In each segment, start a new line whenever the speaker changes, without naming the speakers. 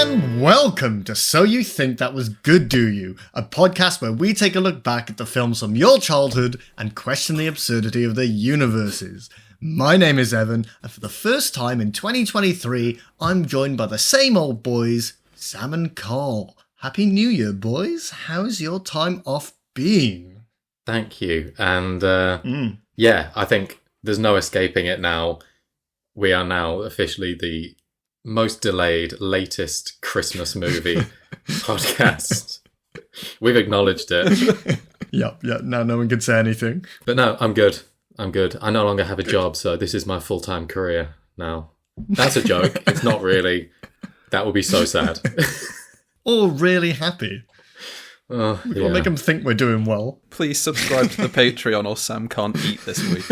And welcome to So You Think That Was Good, Do You? A podcast where we take a look back at the films from your childhood and question the absurdity of their universes. My name is Evan, and for the first time in 2023, I'm joined by the same old boys, Sam and Carl. Happy New Year, boys. How's your time off been?
Thank you. And yeah, I think there's no escaping it now. We are now officially the most delayed, latest Christmas movie podcast. We've acknowledged it.
Yep, now no one can say anything.
But no, I'm good. I no longer have a job, so this is my full-time career now. That's a joke. It's not really. That would be so sad.
All really happy.
Oh,
We've got to make them think we're doing well.
Please subscribe to the Patreon or Sam can't eat this week.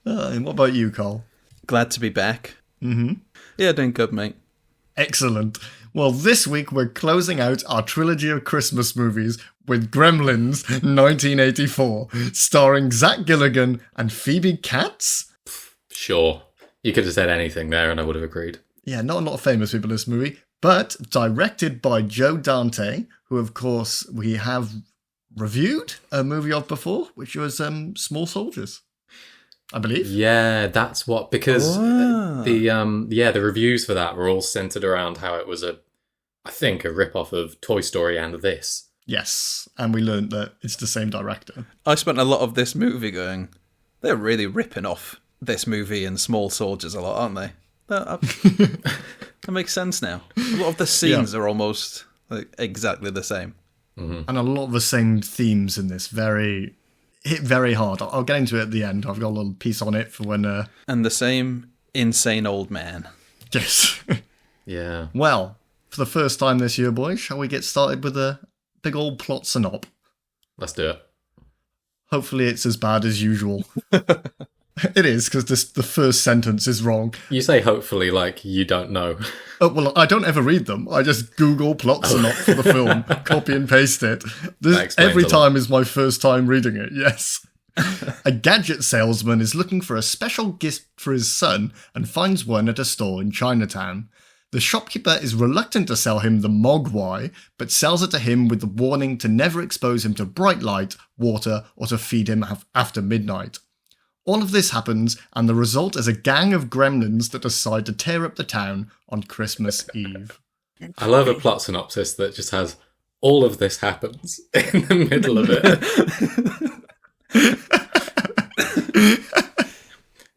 And what about you, Carl?
Glad to be back.
Mm-hmm.
Yeah, doing good, mate.
Excellent. Well, this week we're closing out our trilogy of Christmas movies with Gremlins 1984, starring Zach Gilligan and Phoebe Katz.
Sure. You could have said anything there and I would have agreed.
Yeah, not a lot of famous people in this movie, but directed by Joe Dante, who, of course, we have reviewed a movie of before, which was Small Soldiers, I believe.
Yeah, that's what, because the reviews for that were all centered around how it was I think a rip-off of Toy Story and this.
Yes, and we learned that it's the same director.
I spent a lot of this movie going, they're really ripping off this movie and Small Soldiers a lot, aren't they? That makes sense now. A lot of the scenes are almost exactly the same.
Mm-hmm.
And a lot of the same themes in this hit very hard. I'll get into it at the end. I've got a little piece on it for when...
And the same insane old man.
Yes.
Yeah.
Well, for the first time this year, boys, shall we get started with a big old plot synop?
Let's do it.
Hopefully it's as bad as usual. It is, because the first sentence is wrong.
You say hopefully like you don't know.
Oh, well, I don't ever read them. I just Google plot synop for the film, copy and paste it. Every time is my first time reading it, yes. A gadget salesman is looking for a special gift for his son and finds one at a store in Chinatown. The shopkeeper is reluctant to sell him the Mogwai, but sells it to him with the warning to never expose him to bright light, water, or to feed him after midnight. All of this happens, and the result is a gang of gremlins that decide to tear up the town on Christmas Eve.
I love a plot synopsis that just has all of this happens in the middle of it.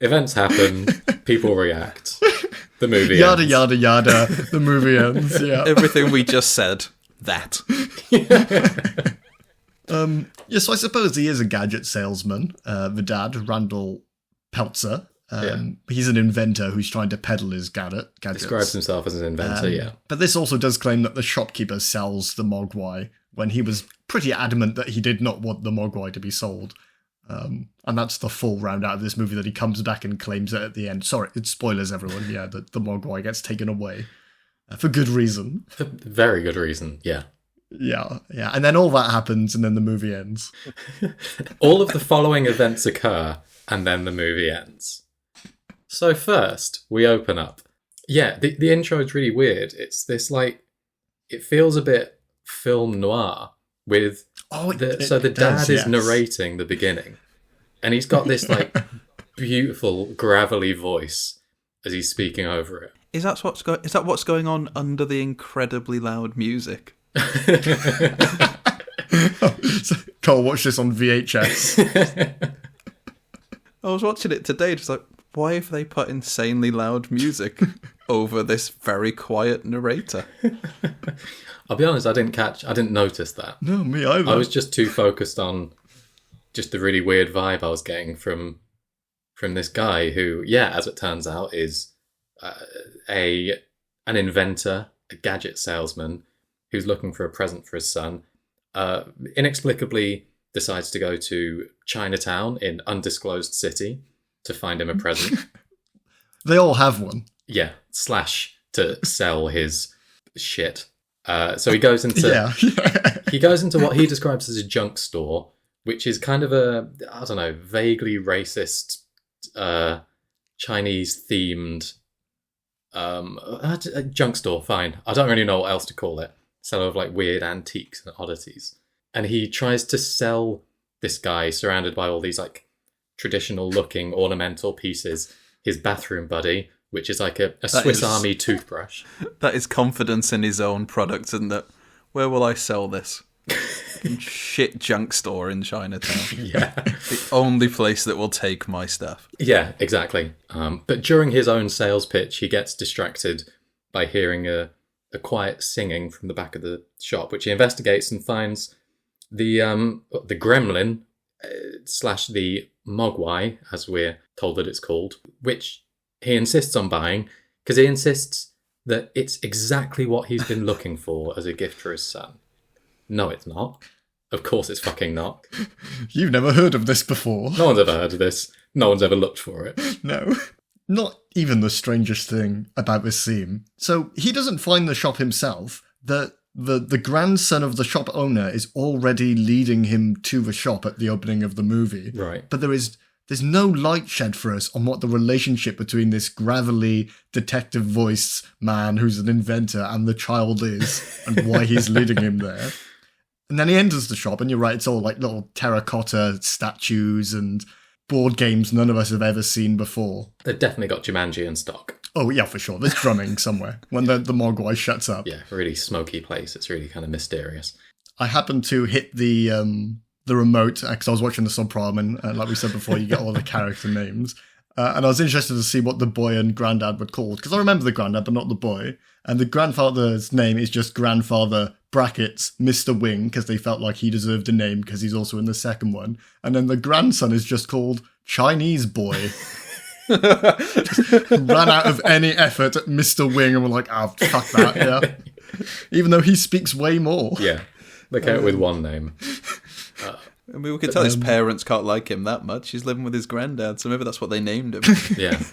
Events happen, people react. The movie
yada,
ends.
Yada, yada, the movie ends, yeah.
Everything we just said, that.
Yeah, so I suppose he is a gadget salesman, the dad, Randall Peltzer. He's an inventor who's trying to peddle his gadgets.
Describes himself as an inventor, yeah.
But this also does claim that the shopkeeper sells the Mogwai when he was pretty adamant that he did not want the Mogwai to be sold. And that's the full round out of this movie that he comes back and claims it at the end. Sorry, it's spoilers, everyone. Yeah, that the Mogwai gets taken away. For good reason.
For very good reason, yeah.
Yeah. And then all that happens and then the movie ends.
All of the following events occur and then the movie ends. So first, we open up. Yeah, the intro is really weird. It's this it feels a bit film noir with... the dad is narrating the beginning. And he's got this beautiful gravelly voice as he's speaking over it.
Is that what's going on under the incredibly loud music?
Cole watched this on VHS.
I was watching it today, just why have they put insanely loud music over this very quiet narrator?
I'll be honest, I didn't notice that.
No, me either.
I was just too focused on just the really weird vibe I was getting from this guy who, as it turns out, is an inventor, a gadget salesman, who's looking for a present for his son, inexplicably decides to go to Chinatown in undisclosed city to find him a present.
They all have one.
Yeah, / to sell his shit. So he goes into he goes into what he describes as a junk store, which is kind of a, I don't know, vaguely racist, Chinese themed a junk store, fine. I don't really know what else to call it. Seller of like weird antiques and oddities. And he tries to sell this guy surrounded by all these like traditional looking ornamental pieces, his bathroom buddy, which is like a Swiss Army toothbrush.
That is confidence in his own product, isn't it? Where will I sell this? Shit junk store in Chinatown.
Yeah.
The only place that will take my stuff.
Yeah, exactly. But during his own sales pitch, he gets distracted by hearing a quiet singing from the back of the shop, which he investigates and finds the gremlin / the mogwai, as we're told that it's called, which he insists on buying because he insists that it's exactly what he's been looking for as a gift for his son. No, it's not. Of course it's fucking not.
You've never heard of this before.
No one's ever heard of this. No one's ever looked for it.
No. Not even the strangest thing about this scene. So he doesn't find the shop himself. The grandson of the shop owner is already leading him to the shop at the opening of the movie.
Right.
But there's no light shed for us on what the relationship between this gravelly detective voiced man who's an inventor and the child is and why he's leading him there. And then he enters the shop and you're right, it's all like little terracotta statues and board games none of us have ever seen before.
They've definitely got Jumanji in stock.
Oh, yeah, for sure. There's drumming somewhere when the Mogwai shuts up.
Yeah, really smoky place. It's really kind of mysterious.
I happened to hit the remote because I was watching the subprom and like we said before, you get all the character names. And I was interested to see what the boy and granddad were called because I remember the granddad, but not the boy. And the grandfather's name is just grandfather brackets Mr. Wing because they felt like he deserved a name because he's also in the second one. And then the grandson is just called Chinese boy. Just ran out of any effort at Mr. Wing and were like, fuck that, yeah. Even though he speaks way more.
Yeah, they came up with one name.
I mean, we could tell his parents can't like him that much. He's living with his granddad, so maybe that's what they named him.
Yeah,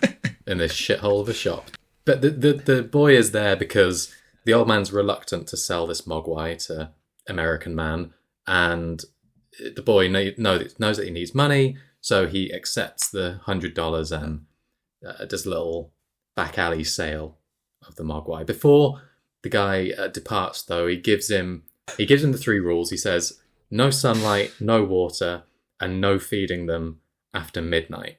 in this shithole of a shop. But the boy is there because the old man's reluctant to sell this mogwai to American man, and the boy knows that he needs money, so he accepts the $100 and does a little back alley sale of the mogwai. Before the guy departs, though, he gives him the 3 rules. He says, no sunlight, no water, and no feeding them after midnight.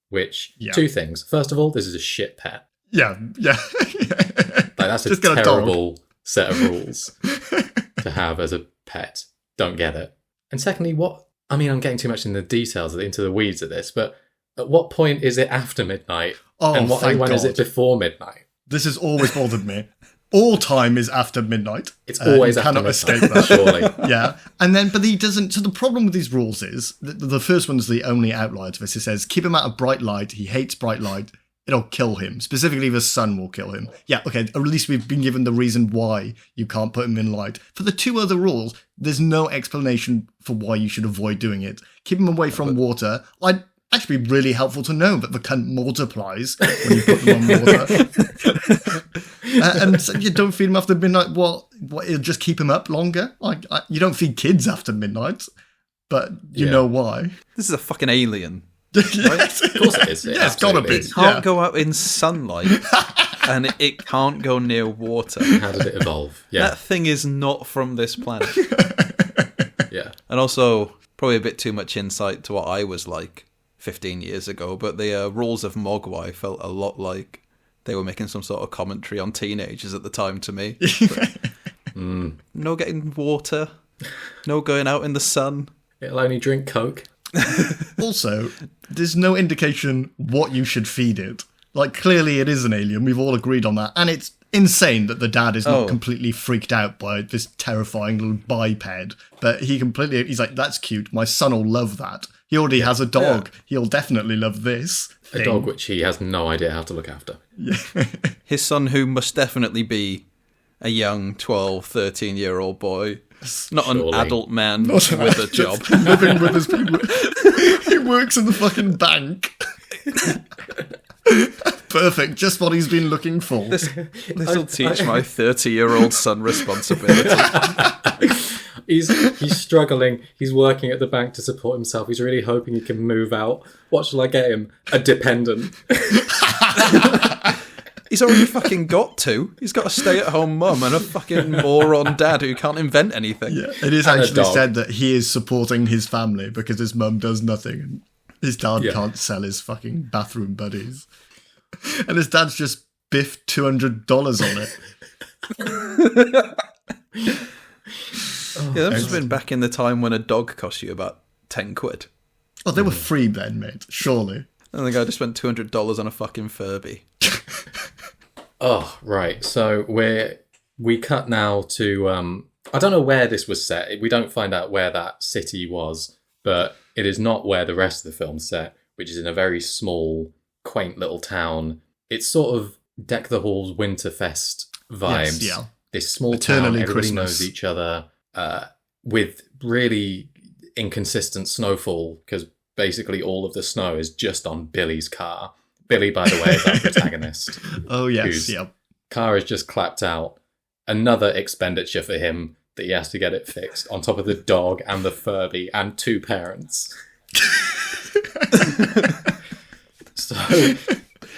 Which, 2 things. First of all, this is a shit pet.
Yeah.
Like, that's a terrible set of rules to have as a pet. Don't get it. And secondly, I'm getting too much in the details, into the weeds of this, but at what point is it after midnight?
Oh,
and when is it before midnight?
This has always bothered me. All time is after midnight.
It's always after
cannot
midnight.
Escape that.
Surely.
Yeah. And then, but he doesn't. So the problem with these rules is the first one's the only outlier to this. It says, keep him out of bright light. He hates bright light. It'll kill him. Specifically, the sun will kill him. Yeah, okay, at least we've been given the reason why you can't put him in light. For the 2 other rules, there's no explanation for why you should avoid doing it. Keep him away from water. I'd actually be really helpful to know that the cunt multiplies when you put them on water. And so you don't feed him after midnight. What? It'll just keep him up longer? You don't feed kids after midnight, but you know why.
This is a fucking alien.
Yes.
Of course it is.
Yeah, it's gotta be.
It can't go out in sunlight and it can't go near water.
How did it evolve? Yeah.
That thing is not from this planet.
Yeah.
And also, probably a bit too much insight to what I was like 15 years ago, but the rules of Mogwai felt a lot like they were making some sort of commentary on teenagers at the time to me. No getting water, no going out in the sun.
It'll only drink Coke.
Also, there's no indication what you should feed it. Like, clearly it is an alien, we've all agreed on that. And it's insane that the dad is not completely freaked out by this terrifying little biped. But he's like, that's cute, my son will love that. He already has a dog, he'll definitely love this thing.
A dog which he has no idea how to look after.
Yeah.
His son, who must definitely be a young 12, 13-year-old boy. Not
Surely.
an adult man with a job.
Living with his people. He works in the fucking bank. Perfect, just what he's been looking for.
This will teach my 30-year-old son responsibility.
He's struggling. He's working at the bank to support himself. He's really hoping he can move out. What shall I get him? A dependent.
He's already fucking got two. He's got a stay-at-home mum and a fucking moron dad who can't invent anything.
Yeah, it is
And a
actually
dog.
said that he is supporting his family because his mum does nothing and his dad can't sell his fucking bathroom buddies. And his dad's just biffed $200 on it.
Yeah, that must have been back in the time when a dog cost you about 10 quid.
Oh, they were free then, mate. Surely.
And the guy just spent $200 on a fucking Furby.
Oh, right. So we cut now to I don't know where this was set. We don't find out where that city was, but it is not where the rest of the film's set, which is in a very small, quaint little town. It's sort of Deck the Halls Winterfest vibes.
Yes, yeah.
This small
Eternally
town, everybody
Christmas.
knows each other, with really inconsistent snowfall, because basically all of the snow is just on Billy's car. Billy, by the way, is our protagonist.
Oh, yes,
whose
yeah.
car is just clapped out. Another expenditure for him that he has to get it fixed, on top of the dog and the Furby and two parents. So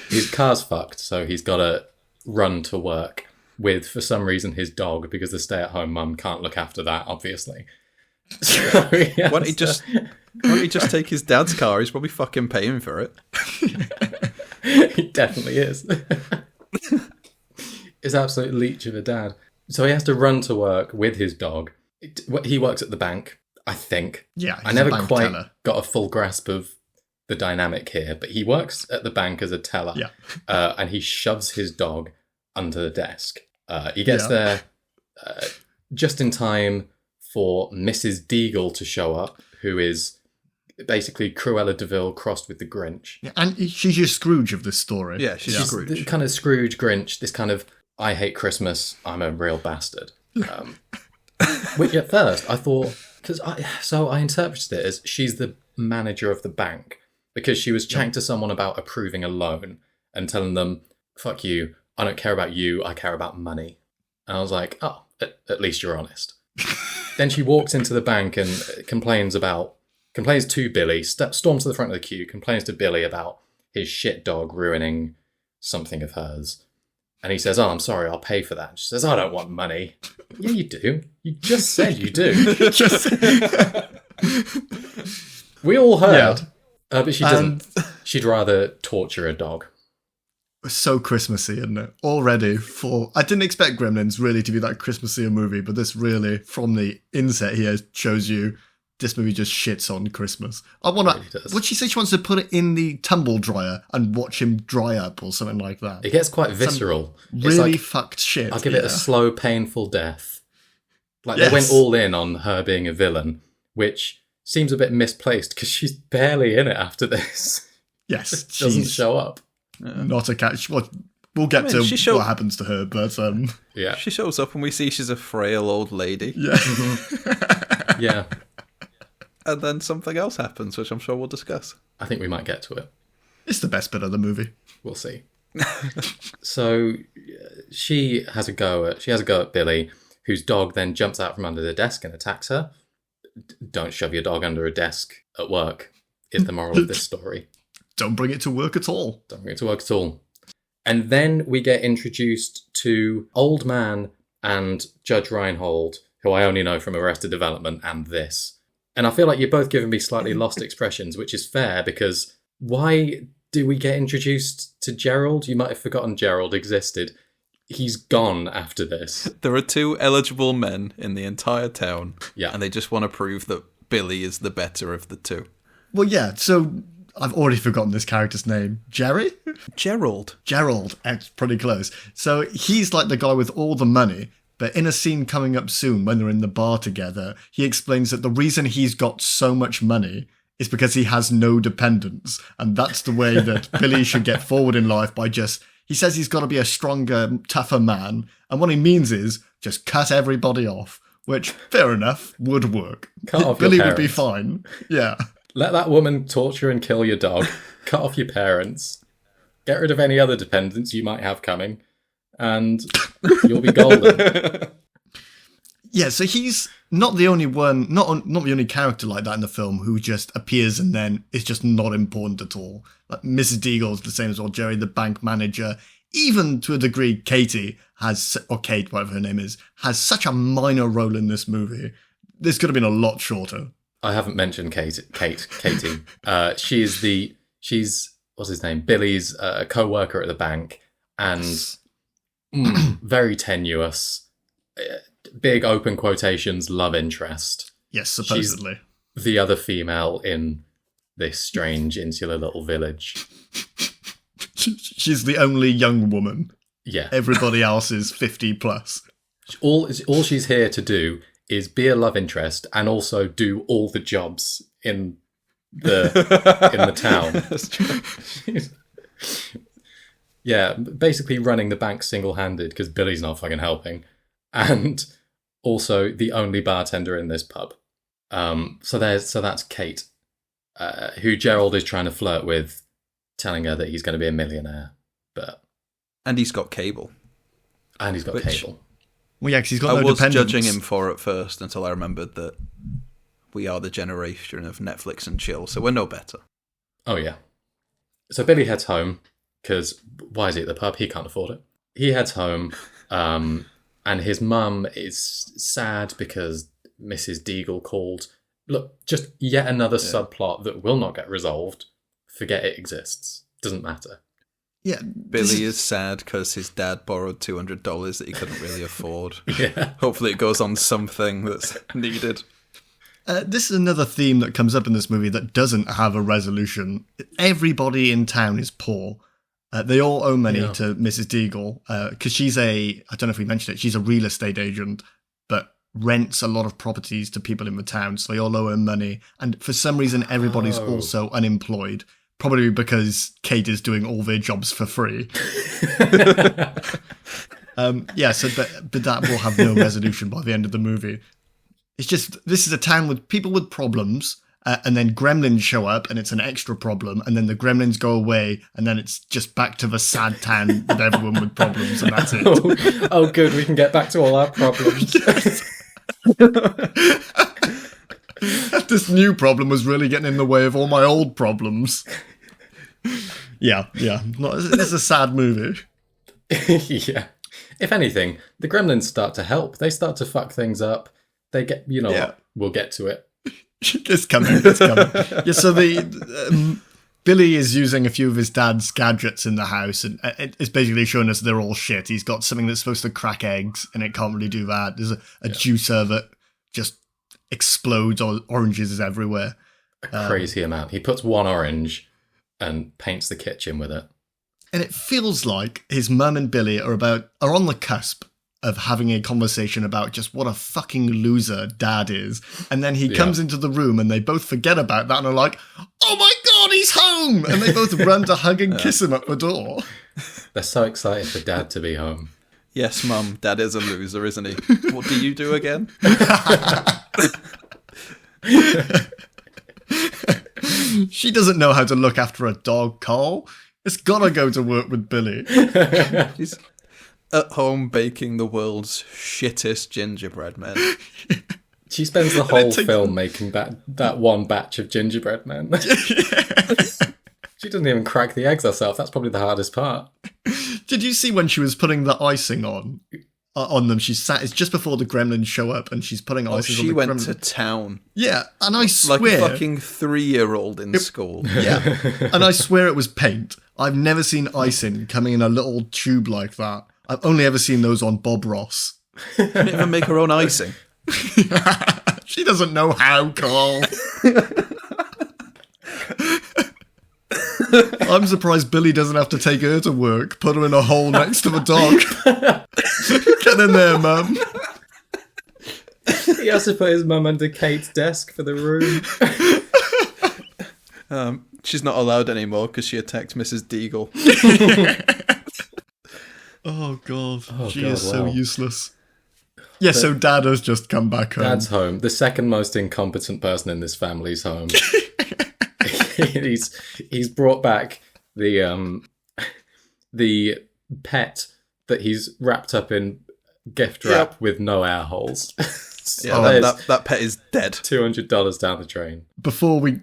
his car's fucked, so he's got to run to work with, for some reason, his dog, because the stay-at-home mum can't look after that, obviously. So he
Why don't he just take his dad's car? He's probably fucking paying for it.
He definitely is. He's an absolute leech of a dad. So he has to run to work with his dog. He works at the bank, I think.
Yeah,
I
he's
never
a bank
quite
teller.
got a full grasp of the dynamic here, but he works at the bank as a teller.
Yeah.
And he shoves his dog under the desk. He gets there just in time for Mrs. Deagle to show up, who is basically Cruella de Vil crossed with the Grinch.
Yeah, and she's your Scrooge of this story.
Yeah, she's Scrooge.
The kind of Scrooge Grinch, this kind of, I hate Christmas, I'm a real bastard. Which at first I thought, I interpreted it as she's the manager of the bank, because she was chatting to someone about approving a loan and telling them, fuck you, I don't care about you, I care about money. And I was like, oh, at least you're honest. Then she walks into the bank and complains to Billy, storms to the front of the queue, complains to Billy about his shit dog ruining something of hers. And he says, oh, I'm sorry, I'll pay for that. And she says, I don't want money. Yeah, you do. You just said you do. We all heard.
Yeah.
But she doesn't. She'd rather torture a dog.
So Christmassy, isn't it? Already I didn't expect Gremlins really to be that Christmassy a movie, but this really, from the inset here, shows you this movie just shits on Christmas. I want to.
It really does.
Would she say she wants to put it in the tumble dryer and watch him dry up or something like that?
It gets quite visceral. It's
Really
like,
fucked shit.
I'll give it a slow, painful death. Like
Yes.
they went all in on her being a villain, which seems a bit misplaced because she's barely in it after this.
Yes,
Doesn't
she's
show up.
not a catch. Well, we'll get to what happens to her, but
Yeah.
She shows up and we see she's a frail old lady.
yeah.
Yeah.
And then something else happens, which I'm sure we'll discuss.
I think we might get to it.
It's the best bit of the movie.
We'll see. So she has a go at Billy, whose dog then jumps out from under the desk and attacks her. Don't shove your dog under a desk at work is the moral of this story.
Don't bring it to work at all.
Don't bring it to work at all. And then we get introduced to Old Man and Judge Reinhold, who I only know from Arrested Development and this. And I feel like you're both giving me slightly lost expressions, which is fair, because why do we get introduced to Gerald? You might have forgotten Gerald existed. He's gone after this.
There are two eligible men in the entire town.
Yeah.
And they just want to prove that Billy is the better of the two.
Well, yeah, so I've already forgotten this character's name. Jerry?
Gerald.
Gerald. That's pretty close. So he's like the guy with all the money, but in a scene coming up soon when they're in the bar together, he explains that the reason he's got so much money is because he has no dependents. And that's the way that Billy should get forward in life by just... He says he's got to be a stronger, tougher man. And what he means is just cut everybody off, which, fair enough, would work.
Cut off your
Billy would be
parents.
fine. Yeah.
Let that woman torture and kill your dog. Cut off your parents. Get rid of any other dependents you might have coming. And you'll be golden.
Yeah, so he's not the only one, not the only character like that in the film who just appears and then is just not important at all. Like Mrs. Deagle's the same as well, Jerry, the bank manager. even to a degree, Katie or Kate, whatever her name is, has such a minor role in this movie. This could have been a lot shorter.
I haven't mentioned Katie. She's what's his name? Billy's co-worker at the bank, and very tenuous, big open quotations, love interest.
Yes, supposedly.
She's the other female in this strange insular little village.
She's the only young woman.
Yeah.
Everybody else is 50 plus.
All she's here to do is be a love interest and also do all the jobs in the town.
That's true.
Yeah, basically running the bank single-handed because Billy's not fucking helping, and also the only bartender in this pub. So that's Kate, who Gerald is trying to flirt with, telling her that he's going to be a millionaire,
and he's got cable.
Cable.
Well, yeah, because he's got no
I was
dependents.
judging him for it first until I remembered that we are the generation of Netflix and chill, so we're no better.
Oh, yeah. So Billy heads home, because why is he at the pub? He can't afford it. He heads home, and his mum is sad because Mrs. Deagle called. Look, just yet another subplot that will not get resolved. Forget it exists. Doesn't matter.
Yeah,
Billy is sad because his dad borrowed $200 that he couldn't really afford.
Yeah.
Hopefully it goes on something that's needed.
This is another theme that comes up in this movie that doesn't have a resolution. Everybody in town is poor. They all owe money to Mrs. Deagle because she's I don't know if we mentioned it, she's a real estate agent, but rents a lot of properties to people in the town, so they all owe her money. And for some reason, everybody's also unemployed. Probably because Kate is doing all their jobs for free. But that will have no resolution by the end of the movie. It's just, this is a town with people with problems, and then gremlins show up, and it's an extra problem, and then the gremlins go away, and then it's just back to the sad town with everyone with problems, and that's it.
Oh, good, we can get back to all our problems.
This new problem was really getting in the way of all my old problems. Yeah. It's a sad movie.
Yeah. If anything, the gremlins start to help. They start to fuck things up. They get, what? We'll get to it.
It's coming. Yeah, so Billy is using a few of his dad's gadgets in the house, and it's basically showing us they're all shit. He's got something that's supposed to crack eggs, and it can't really do that. There's a juicer that just explodes, oranges everywhere.
A crazy amount. He puts one orange and paints the kitchen with it.
And it feels like his mum and Billy are on the cusp of having a conversation about just what a fucking loser dad is. And then he comes into the room and they both forget about that and are like, oh my God, he's home! And they both run to hug and kiss him at the door.
They're so excited for dad to be home.
Yes, Mum, Dad is a loser, isn't he? What do you do again?
She doesn't know how to look after a dog, Carl. It's gotta go to work with Billy.
He's at home baking the world's shittest gingerbread men.
She spends the whole film making that one batch of gingerbread men. She doesn't even crack the eggs herself. That's probably the hardest part.
Did you see when she was putting the icing on them? She sat. It's just before the gremlins show up, and she's putting icing on the gremlins.
She went to town.
Yeah, and I swear,
like a fucking 3-year-old in school.
Yeah, and I swear it was paint. I've never seen icing coming in a little tube like that. I've only ever seen those on Bob Ross.
She didn't even make her own icing.
She doesn't know how, Carl. I'm surprised Billy doesn't have to take her to work, put her in a hole next to the dog. Get in there, Mum.
He has to put his mum under Kate's desk for the room.
She's not allowed anymore because she attacked Mrs. Deagle.
Oh, God. She is so useless. Yeah, so Dad has just come back home.
Dad's home. The second most incompetent person in this family's home. He's brought back the pet that he's wrapped up in gift wrap with no air holes.
Yeah, that pet is dead.
$200 down the drain.
Before we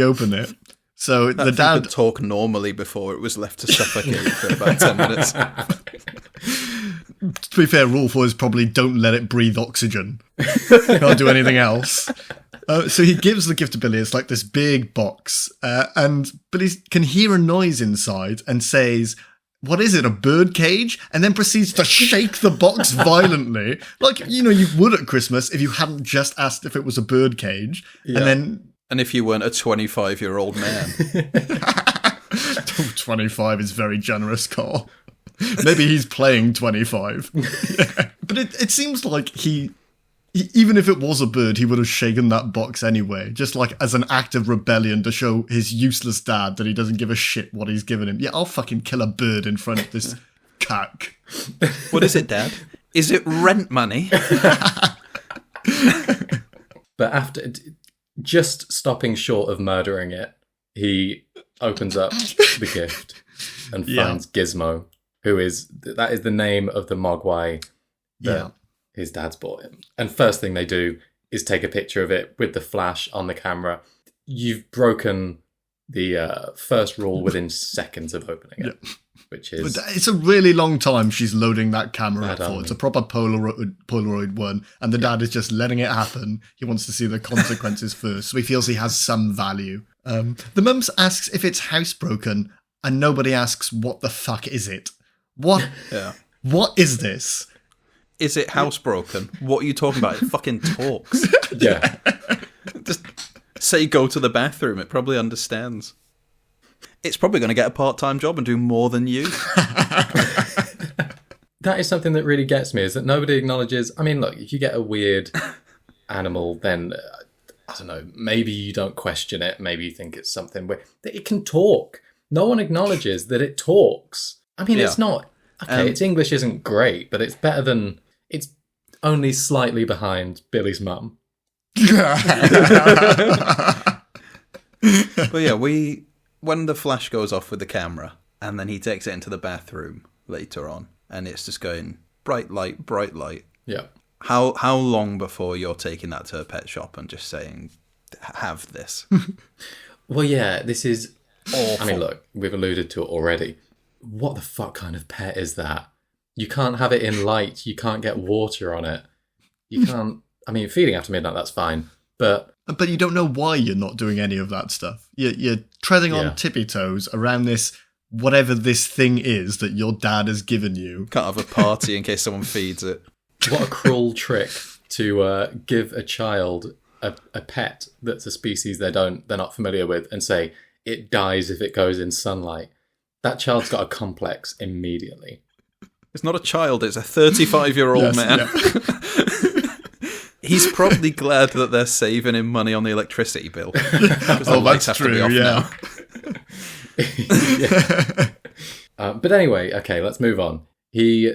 open it, So the dad
could talk normally before it was left to suffocate for about 10 minutes.
To be fair, rule 4 is probably don't let it breathe oxygen. Can't do anything else. So he gives the gift to Billy. It's like this big box. And Billy can hear a noise inside and says, "What is it, a bird cage?" And then proceeds to shake the box violently. Like, you would at Christmas if you hadn't just asked if it was a bird cage. Yeah.
And if you weren't a 25-year-old man.
25 is very generous, Carl. Maybe he's playing 25. Yeah. But it seems like he, even if it was a bird, he would have shaken that box anyway, just like as an act of rebellion to show his useless dad that he doesn't give a shit what he's given him. Yeah, I'll fucking kill a bird in front of this cack.
What is it, Dad? Is it rent money?
But after just stopping short of murdering it, he opens up the gift and finds Gizmo, that is the name of the Mogwai that his dad's bought him. And first thing they do is take a picture of it with the flash on the camera. You've broken the first rule within seconds of opening it, which is...
But it's a really long time she's loading that camera up for. It's a proper Polaroid one, and the dad is just letting it happen. He wants to see the consequences first, so he feels he has some value. The mum asks if it's housebroken, and nobody asks, what the fuck is it? What?
Yeah.
What is this?
Is it housebroken? What are you talking about? It fucking talks.
Yeah.
Just say go to the bathroom. It probably understands. It's probably going to get a part-time job and do more than you.
That is something that really gets me, is that nobody acknowledges... I mean, look, if you get a weird animal, then, I don't know, maybe you don't question it. Maybe you think it's something where it can talk. No one acknowledges that it talks. I mean, it's not... Okay, its English isn't great, but it's better than... It's only slightly behind Billy's mum.
But yeah, when the flash goes off with the camera, and then he takes it into the bathroom later on, and it's just going bright light, bright light.
Yeah.
How long before you're taking that to a pet shop and just saying, have this?
Well, yeah, this is
awful.
I mean, look, we've alluded to it already. What the fuck kind of pet is that? You can't have it in light. You can't get water on it. You can't... I mean, feeding after midnight, that's fine. But
you don't know why you're not doing any of that stuff. You're treading on tippy toes around this, whatever this thing is that your dad has given you.
Can't have a party in case someone feeds it.
What a cruel trick to give a child a pet that's a species they're not familiar with and say, it dies if it goes in sunlight. That child's got a complex immediately.
It's not a child, it's a 35-year-old man. Yeah. He's probably glad that they're saving him money on the electricity bill.
Oh, that's true, yeah.
But anyway, okay, let's move on. He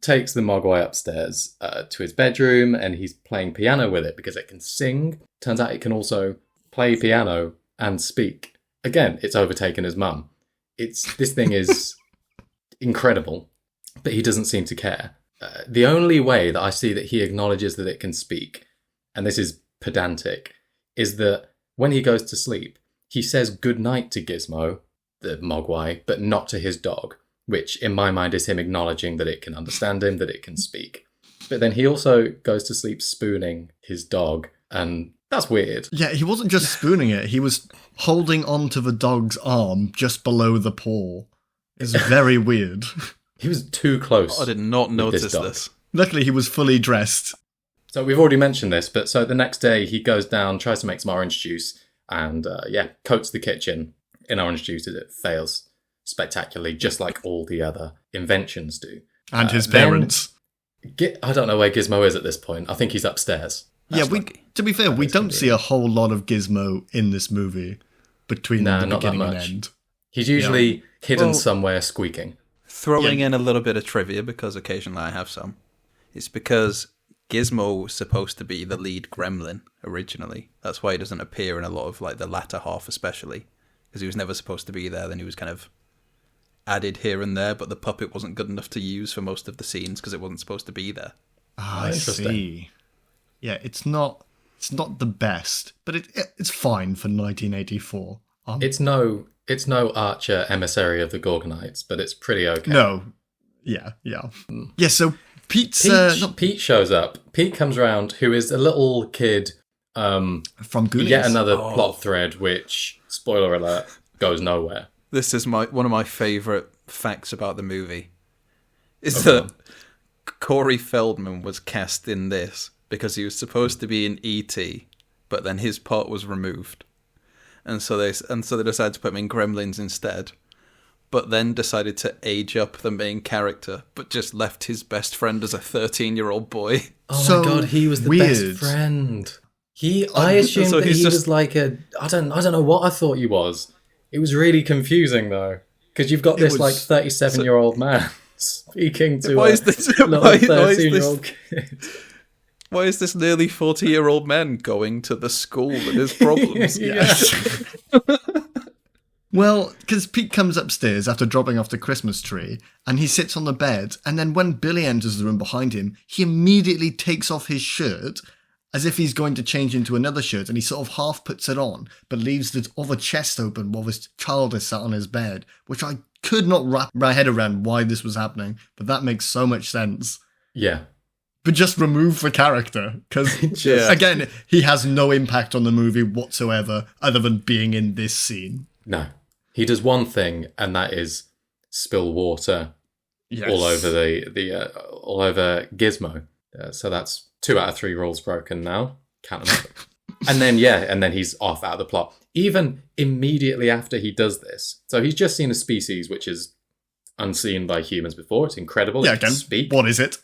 takes the Mogwai upstairs to his bedroom, and he's playing piano with it because it can sing. Turns out it can also play piano and speak. Again, it's overtaken his mum. This thing is incredible, but he doesn't seem to care. The only way that I see that he acknowledges that it can speak, and this is pedantic, is that when he goes to sleep, he says goodnight to Gizmo, the Mogwai, but not to his dog, which in my mind is him acknowledging that it can understand him, that it can speak. But then he also goes to sleep spooning his dog, and that's weird.
Yeah, he wasn't just spooning it, he was holding onto the dog's arm just below the paw. It's very weird.
He was too close.
I did not notice this.
Luckily, he was fully dressed.
So we've already mentioned this, but so the next day he goes down, tries to make some orange juice, and coats the kitchen in orange juice. It fails spectacularly, just like all the other inventions do.
And his parents.
I don't know where Gizmo is at this point. I think he's upstairs.
To be fair, we don't see a whole lot of Gizmo in this movie between the beginning and end.
He's usually hidden somewhere squeaking.
Throwing in a little bit of trivia, because occasionally I have some. It's because Gizmo was supposed to be the lead gremlin originally. That's why he doesn't appear in a lot of like the latter half especially. Because he was never supposed to be there, then he was kind of added here and there, but the puppet wasn't good enough to use for most of the scenes because it wasn't supposed to be there.
I see. Yeah, it's not the best, but it's fine for 1984.
It's no Archer emissary of the Gorgonites, but it's pretty okay.
No. Yeah. Yeah, so Pete's...
Pete shows up. Pete comes around, who is a little kid...
from Goonies.
Yet another plot thread, which, spoiler alert, goes nowhere.
This is one of my favourite facts about the movie. Is that Corey Feldman was cast in this because he was supposed to be in E.T., but then his part was removed. And so they decided to put him in Gremlins instead, but then decided to age up the main character, but just left his best friend as a 13-year-old boy.
Oh my god, he was the best friend. I assumed that he was like I don't know what I thought he was. It was really confusing though, because you've got this like 37-year-old man speaking to a little 13-year-old kid.
Why is this nearly 40-year-old man going to the school with his problems?
Well, because Pete comes upstairs after dropping off the Christmas tree, and he sits on the bed, and then when Billy enters the room behind him, he immediately takes off his shirt, as if he's going to change into another shirt, and he sort of half puts it on, but leaves the other chest open while this child is sat on his bed, which I could not wrap my head around why this was happening, but that makes so much sense.
Yeah.
But just remove the character, because, again, he has no impact on the movie whatsoever, other than being in this scene.
No. He does one thing, and that is spill water all over all over Gizmo. So that's 2 out of 3 rules broken now. Count them up. and then he's off out of the plot. Even immediately after he does this. So he's just seen a species which is unseen by humans before. It's incredible.
Yeah,
it can
again,
speak.
What is it?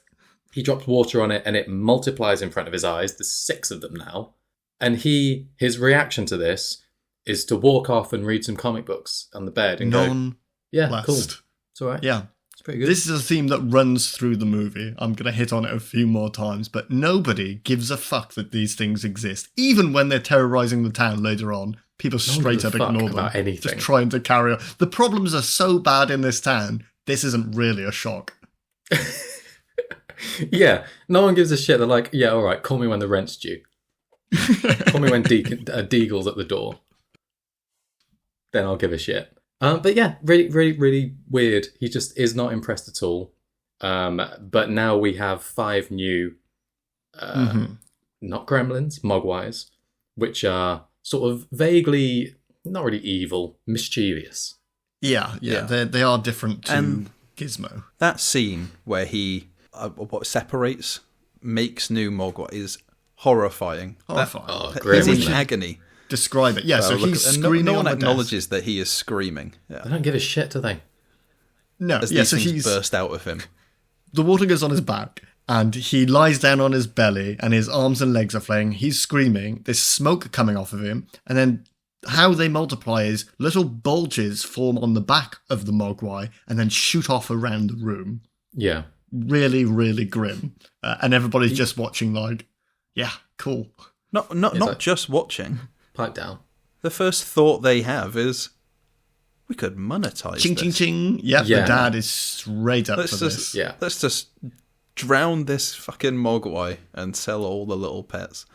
He drops water on it and it multiplies in front of his eyes. There's 6 of them now. And his reaction to this is to walk off and read some comic books on the bed and go, yeah, cool. It's all right.
Yeah.
It's pretty good.
This is a theme that runs through the movie. I'm going to hit on it a few more times, but nobody gives a fuck that these things exist. Even when they're terrorizing the town later on, people straight up ignore them.
About anything.
Just trying to carry on. The problems are so bad in this town, this isn't really a shock.
Yeah, no one gives a shit. They're like, yeah, all right, call me when the rent's due. Call me when Deagle's at the door. Then I'll give a shit. But yeah, really, really, really weird. He just is not impressed at all. But now we have 5 new, not gremlins, mogwais, which are sort of vaguely, not really evil, mischievous.
Yeah. They are different to Gizmo.
That scene where he makes new mogwai is horrifying. He's in agony.
Describe it. Yeah, so he's screaming.
No one
on the
acknowledges
desk.
that he is screaming. Yeah.
They don't give a shit, do they?
No.
As
yeah,
these
so
things burst out of him.
The water goes on his back, and he lies down on his belly, and his arms and legs are flaying. He's screaming. There's smoke coming off of him, and then how they multiply is little bulges form on the back of the mogwai, and then shoot off around the room.
Yeah.
Really, really grim. And everybody's just watching like, yeah, cool.
Not just watching.
Pipe down.
The first thought they have is, we could monetize
ching,
this.
Ching, ching. Yep, yeah. The dad is straight up for this.
Yeah.
Let's just drown this fucking mogwai and sell all the little pets.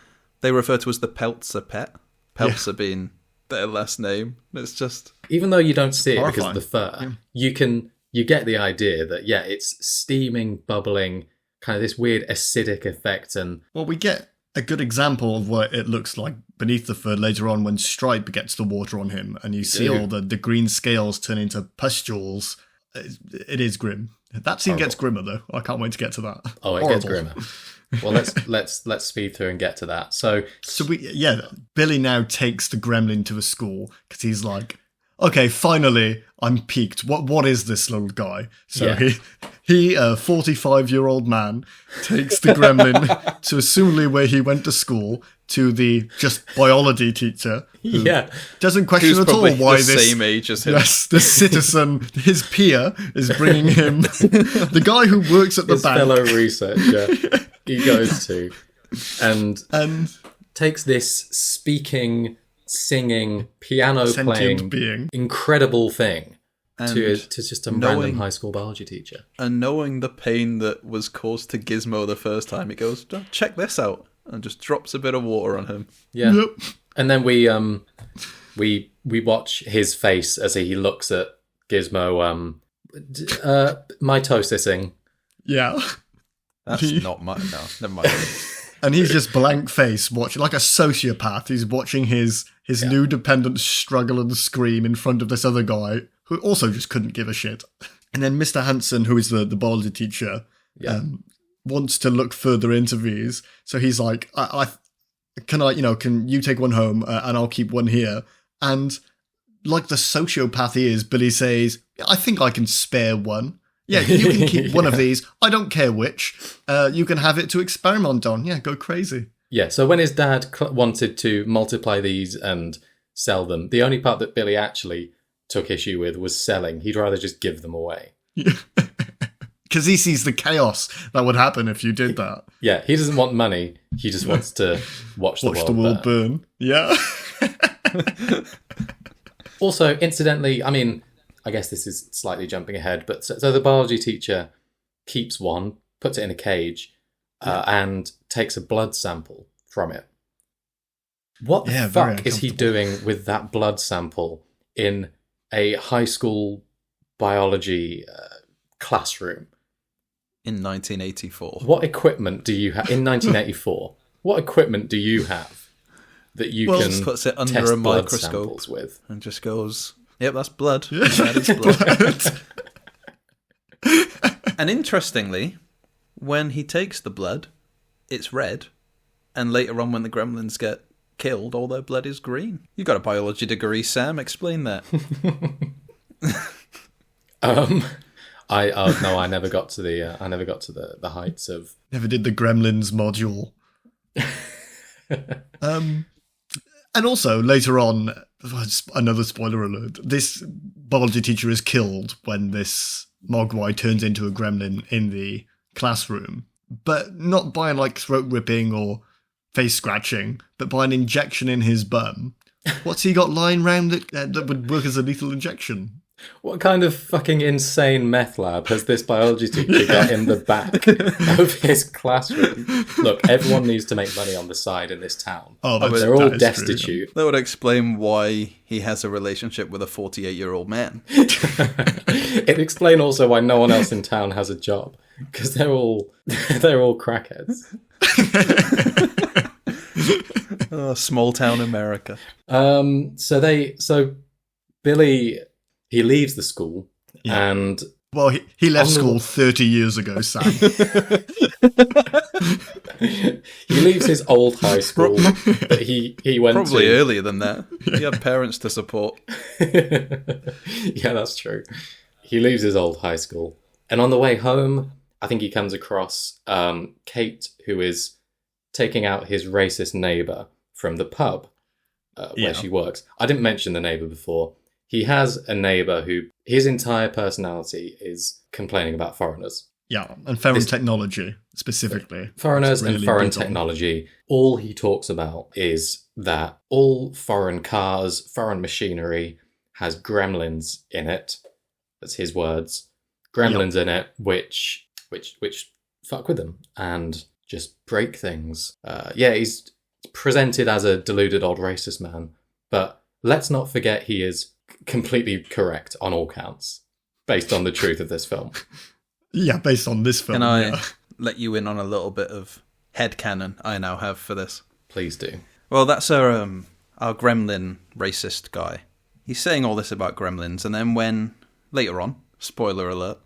They refer to as the Peltzer pet. Peltzer being their last name. It's just...
Even though you don't see it
horrifying.
Because of the fur, you get the idea that, it's steaming, bubbling, kind of this weird acidic effect. And
well, we get a good example of what it looks like beneath the fur later on when Stripe gets the water on him and you see all the green scales turn into pustules. It is grim. That scene gets grimmer though. I can't wait to get to that.
Oh, it gets grimmer. Well, let's speed through and get to that. So Billy now takes the gremlin to a school because he's like, okay, finally, I'm peaked. What is this little guy? So he, a 45-year-old man, takes the gremlin to assumably where he went to school, to the just biology teacher. Who doesn't question at all why this
same age as him.
Yes, the citizen, his peer, is bringing him the guy who works at the bank.
Fellow researcher he goes to and takes this speaking, singing, piano playing
being.
Incredible thing to just a random high school biology teacher.
And knowing the pain that was caused to Gizmo the first time, he goes, check this out, and just drops a bit of water on him.
Yeah. Yep. And then we we watch his face as he looks at Gizmo mitosising.
Yeah.
That's not my... No, never mind.
And he's just blank face watching, like a sociopath. He's watching his new dependent struggle and scream in front of this other guy who also just couldn't give a shit. And then Mr. Hansen, who is the biology teacher, wants to look further into these. So he's like, can you take one home and I'll keep one here? And like the sociopath he is, Billy says, I think I can spare one. Yeah, you can keep one of these. I don't care which. You can have it to experiment on. Yeah, go crazy.
Yeah, so when his dad wanted to multiply these and sell them, the only part that Billy actually took issue with was selling. He'd rather just give them away.
Because he sees the chaos that would happen if you did that.
Yeah, he doesn't want money. He just wants to watch the world
burn. Yeah.
Also, incidentally, I mean, I guess this is slightly jumping ahead, but so the biology teacher keeps one, puts it in a cage, and takes a blood sample from it. What the fuck is he doing with that blood sample in a high school biology classroom?
In 1984.
What equipment do you have in 1984? What equipment do you have that you can
just puts it under
test
a
blood
microscope
samples with?
And just goes, yep, that's blood. That is blood. And interestingly, when he takes the blood, it's red. And later on when the gremlins get killed, all their blood is green. You've got a biology degree, Sam. Explain that.
I never got to the heights of.
Never did the Gremlins module. And also later on, another spoiler alert: this biology teacher is killed when this Mogwai turns into a gremlin in the classroom, but not by like throat ripping or face scratching, but by an injection in his bum. What's he got lying around that would work as a lethal injection?
What kind of fucking insane meth lab has this biology teacher got in the back of his classroom? Look, everyone needs to make money on the side in this town. They're all destitute.
That would explain why he has a relationship with a 48-year-old man.
It'd explain also why no one else in town has a job, because they're all crackheads.
Small town America.
So Billy. He leaves the school and...
Well, he left school 30 years ago, Sam.
He leaves his old high school that he went
Probably
to...
earlier than that. He had parents to support.
Yeah, that's true. He leaves his old high school. And on the way home, I think he comes across Kate, who is taking out his racist neighbour from the pub where she works. I didn't mention the neighbour before. He has a neighbour who, his entire personality is complaining about foreigners.
Yeah, and foreign technology, specifically.
Foreigners really and foreign technology. All he talks about is that all foreign cars, foreign machinery has gremlins in it. That's his words. Gremlins in it, which fuck with them and just break things. He's presented as a deluded old racist man, but let's not forget he is completely correct on all counts, based on the truth of this film. Yeah,
based on this film.
Can I let you in on a little bit of headcanon I now have for this?
Please do.
Well, that's our gremlin racist guy. He's saying all this about gremlins, and then when, later on, spoiler alert,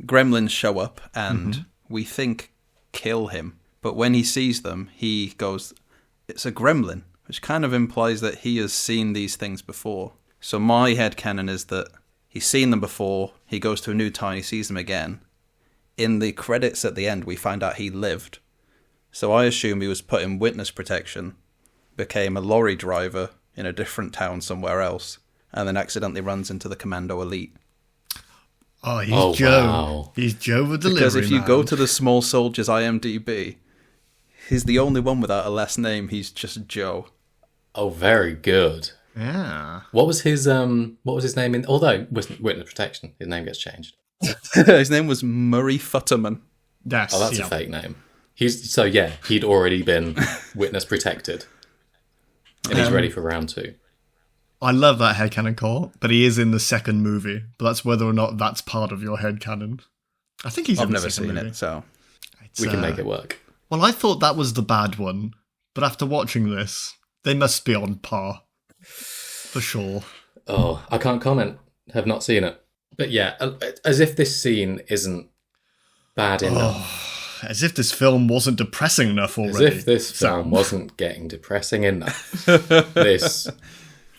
gremlins show up and we think kill him. But when he sees them, he goes, it's a gremlin, which kind of implies that he has seen these things before. So my headcanon is that he's seen them before, he goes to a new town, he sees them again. In the credits at the end, we find out he lived. So I assume he was put in witness protection, became a lorry driver in a different town somewhere else, and then accidentally runs into the Commando Elite.
Oh, he's Joe. Wow. He's Joe the delivery
Because if you
man.
go to the Small Soldiers IMDb, he's the only one without a last name. He's just Joe.
Oh, very good.
Yeah.
What was his name in? Although witness protection, his name gets changed.
His name was Murray Futterman.
That's a fake name. He'd already been witness protected, and he's ready for round 2.
I love that headcanon core, but he is in the second movie. But that's whether or not that's part of your headcanon. I think he's in the second movie.
I've never seen it, so...
We can make it work.
Well, I thought that was the bad one, but after watching this, they must be on par. For sure.
Oh, I can't comment. Have not seen it. But yeah, as if this scene isn't bad enough.
As if this film wasn't depressing enough already.
As if this film wasn't getting depressing enough. This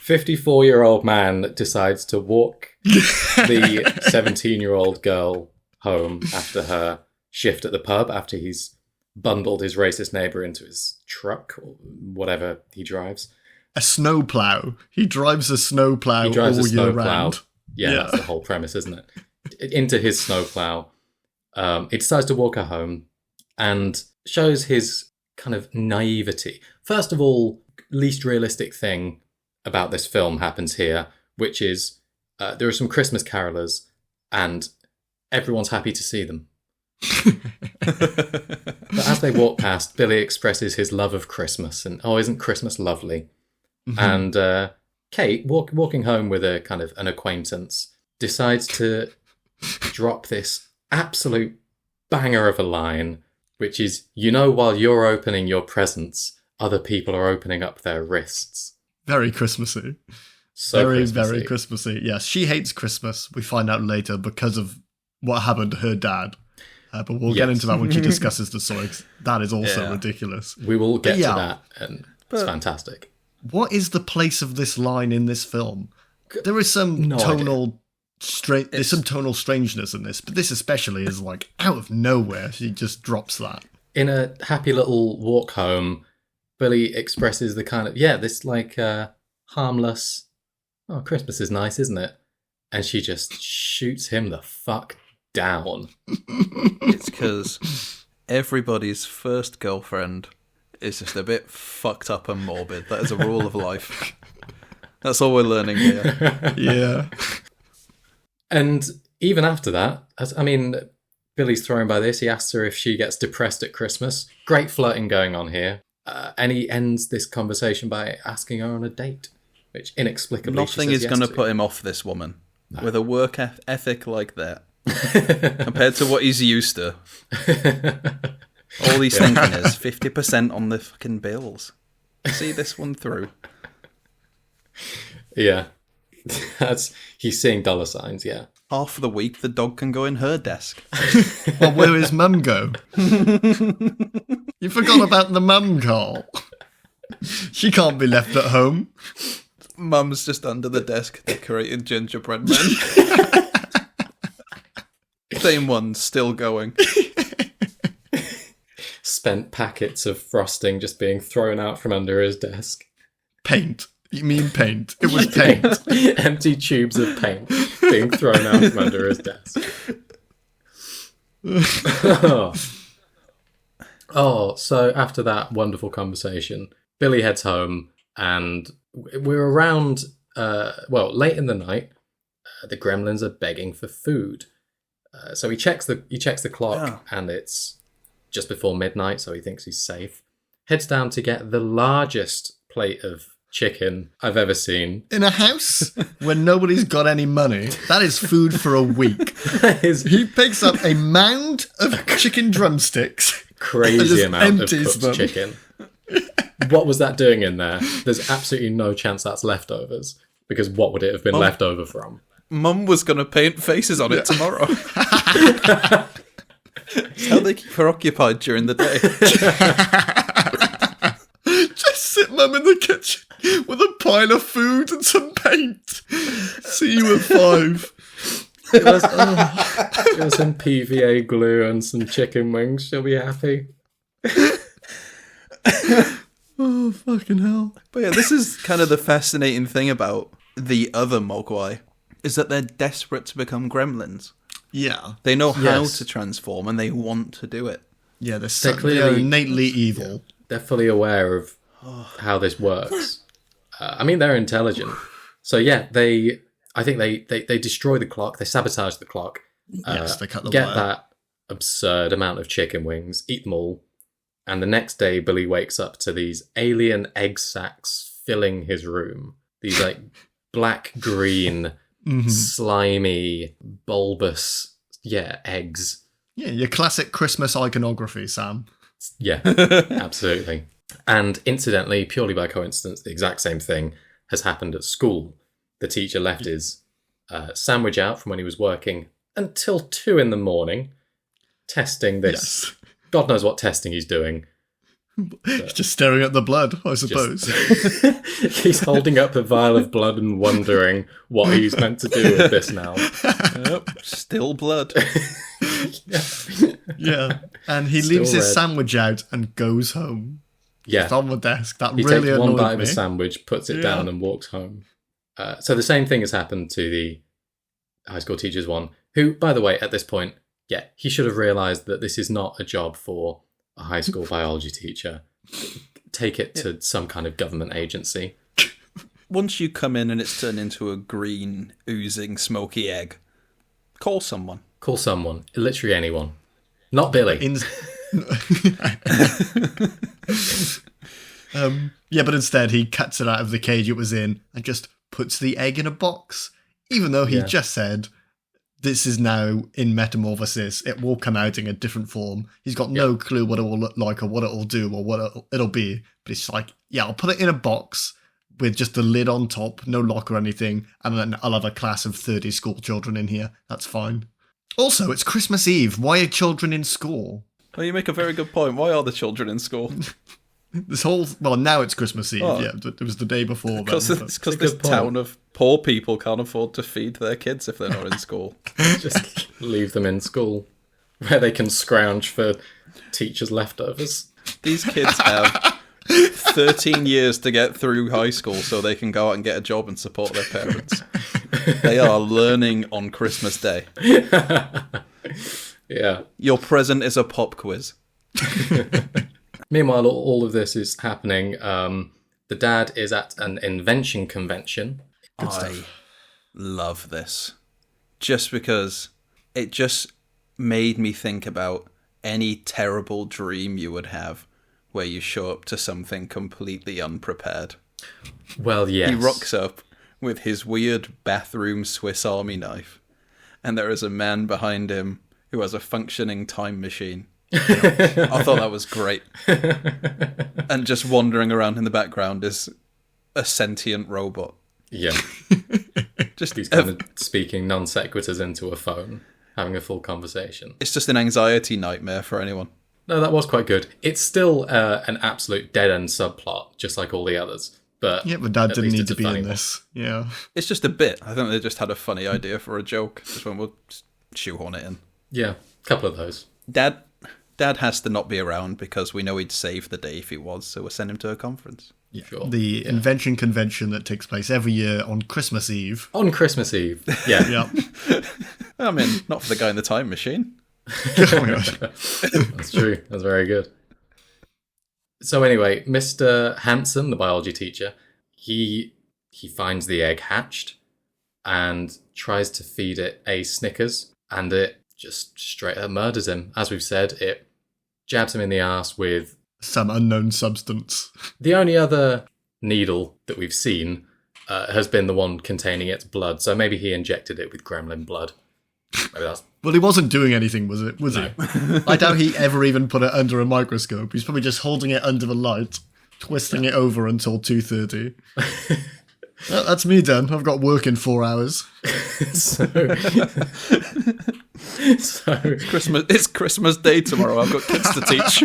54-year-old man decides to walk the 17-year-old girl home after her shift at the pub, after he's bundled his racist neighbour into his truck or whatever he drives.
A snowplow. He drives a snowplow all year round.
Yeah, that's the whole premise, isn't it? Into his snowplow. He decides to walk her home and shows his kind of naivety. First of all, least realistic thing about this film happens here, which is there are some Christmas carolers and everyone's happy to see them. But as they walk past, Billy expresses his love of Christmas and, isn't Christmas lovely? Mm-hmm. And Kate, walking home with a kind of an acquaintance, decides to drop this absolute banger of a line, which is, while you're opening your presents, other people are opening up their wrists.
Very Christmassy. Very Christmassy. Yes, she hates Christmas. We find out later because of what happened to her dad. But we'll get into that when she discusses the Soigs. That is also ridiculous.
We will get to that, and it's fantastic.
What is the place of this line in this film? There is some tonal strangeness in this, but this especially is like out of nowhere. She just drops that. In
a happy little walk home, Billy expresses the kind of, this like harmless, Christmas is nice, isn't it? And she just shoots him the fuck down.
It's because everybody's first girlfriend is just a bit fucked up and morbid. That is a rule of life. That's all we're learning here.
Yeah.
And even after that, Billy's thrown by this. He asks her if she gets depressed at Christmas. Great flirting going on here. And he ends this conversation by asking her on a date, which inexplicably
nothing is going to put him off this woman. No. With a work ethic like that. Compared to what he's used to. All he's thinking is 50% on the fucking bills. See this one through.
Yeah. He's seeing dollar signs, yeah.
Half of the week the dog can go in her desk.
Well, where does mum go? You forgot about the mum, Carl. She can't be left at home.
Mum's just under the desk decorating gingerbread men. Same one, still going.
Spent packets of frosting just being thrown out from under his desk.
Paint. You mean paint? It was paint.
Empty tubes of paint being thrown out from under his desk. So after that wonderful conversation, Billy heads home and we're around, late in the night. The Gremlins are begging for food. So he checks the clock and it's just before midnight, so he thinks he's safe. Heads down to get the largest plate of chicken I've ever seen.
In a house where nobody's got any money, that is food for a week. He picks up a mound of chicken drumsticks.
Crazy amount of cooked chicken. What was that doing in there? There's absolutely no chance that's leftovers, because what would it have been left over from?
Mum was going to paint faces on it tomorrow. It's how they keep her occupied during the day.
Just sit Mum in the kitchen with a pile of food and some paint. See you at 5.
Give us some PVA glue and some chicken wings. She'll be happy.
Oh, fucking hell.
But yeah, this is kind of the fascinating thing about the other Mogwai, is that they're desperate to become gremlins.
Yeah.
They know how to transform and they want to do it.
Yeah, they're clearly innately evil.
Yeah. They're fully aware of how this works. They're intelligent. So yeah, I think they destroy the clock, they sabotage the clock.
Yes, they cut the
get
wire.
that absurd amount of chicken wings, eat them all, and the next day Billy wakes up to these alien egg sacs filling his room. These like black-green, slimy, bulbous, eggs.
Yeah, your classic Christmas iconography, Sam.
Yeah, absolutely. And incidentally, purely by coincidence, the exact same thing has happened at school. The teacher left his sandwich out from when he was working until 2 a.m, testing this.
Yes.
God knows what testing he's doing.
He's just staring at the blood, I suppose.
He's holding up a vial of blood and wondering what he's meant to do with this now.
Yep, still blood.
Yeah, and he
Still
leaves his
red.
sandwich out and goes home.
Yeah.
Just on the desk. That
He
really
takes one
annoyed
bite of
me.
the sandwich, puts it
Yeah.
down, and walks home. So the same thing has happened to the high school teacher's one, who, by the way, at this point, he should have realised that this is not a job for a high school biology teacher. Take it to some kind of government agency.
Once you come in and it's turned into a green, oozing, smoky egg, call someone.
Call someone, literally anyone. Not Billy.
But instead he cuts it out of the cage it was in and just puts the egg in a box. Even though he just said, this is now in metamorphosis, it will come out in a different form. He's got no clue what it will look like or what it will do or what it'll be. But it's like, I'll put it in a box with just the lid on top, no lock or anything, and then I'll have a class of 30 school children in here. That's fine. Also, it's Christmas Eve. Why are children in school?
Well, you make a very good point. Why are the children in school?
Now it's Christmas Eve.
Oh.
Yeah, it was the day before.
Because
then,
this
good point.
town of poor people can't afford to feed their kids if they're not in school.
Just leave them in school where they can scrounge for teachers' leftovers.
These kids have 13 years to get through high school so they can go out and get a job and support their parents. They are learning on Christmas Day.
Yeah.
Your present is a pop quiz.
Meanwhile, all of this is happening. The dad is at an invention convention.
I love this. Just because it just made me think about any terrible dream you would have where you show up to something completely unprepared.
Well, yes.
He rocks up with his weird bathroom Swiss Army knife, and there is a man behind him who has a functioning time machine. I thought that was great. And just wandering around in the background is a sentient robot.
Yeah.
Just
He's kind of speaking non sequiturs into a phone, having a full conversation.
It's just an anxiety nightmare for anyone.
No, that was quite good. It's still an absolute dead-end subplot, just like all the others. But
Yeah, but Dad
at
didn't
least
need
it's
to
a
be
funny
in
one.
this. Yeah.
It's just a bit. I think they just had a funny idea for a joke. Just went, we'll shoehorn it in.
Yeah, a couple of those.
Dad has to not be around because we know he'd save the day if he was, so we'll send him to a conference.
Yeah.
Sure.
The invention convention that takes place every year on Christmas Eve.
On Christmas Eve. Yeah.
Yeah.
I mean, not for the guy in the time machine.
Oh my gosh.
That's true. That's very good. So anyway, Mr. Hanson, the biology teacher, he finds the egg hatched and tries to feed it a Snickers, and it just straight up murders him. As we've said, it jabs him in the arse with
Some unknown substance.
the only other needle that we've seen has been the one containing its blood. So maybe he injected it with gremlin blood. Maybe that's
Well, he wasn't doing anything, was it? Was
No.
he? I doubt he ever even put it under a microscope. He's probably just holding it under the light, twisting it over until 2:30. Well, that's me done. I've got work in 4 hours.
so.
It's Christmas Day tomorrow. I've got kids to teach.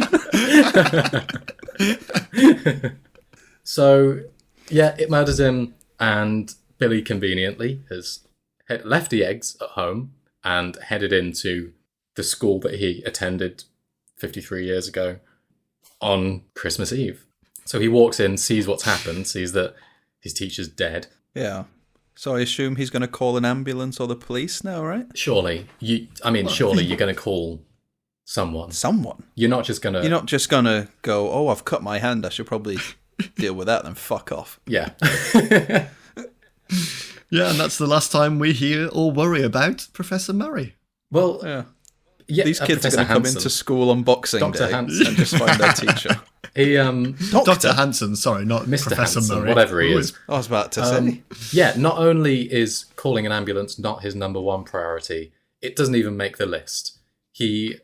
So, yeah, it murders him, and Billy conveniently has left the eggs at home and headed into the school that he attended 53 years ago on Christmas Eve. So he walks in, sees what's happened, sees that his teacher's dead.
Yeah. So I assume he's going to call an ambulance or the police now, right?
Surely, surely you're going to call someone.
Someone.
You're not just going to...
You're not just going to go, oh, I've cut my hand. I should probably deal with that, then fuck off.
Yeah.
Yeah, and that's the last time we hear or worry about Professor Murray.
Well,
Yeah.
yeah,
These kids are
Professor
going to come
Hanson.
into school on Boxing
Dr.
Day
Hanson.
and just find their teacher.
He
Dr. Hanson, sorry, not
Mr.
Professor
Hanson,
Murray.
whatever he is.
I was about to say.
Yeah, not only is calling an ambulance not his number one priority, it doesn't even make the list. He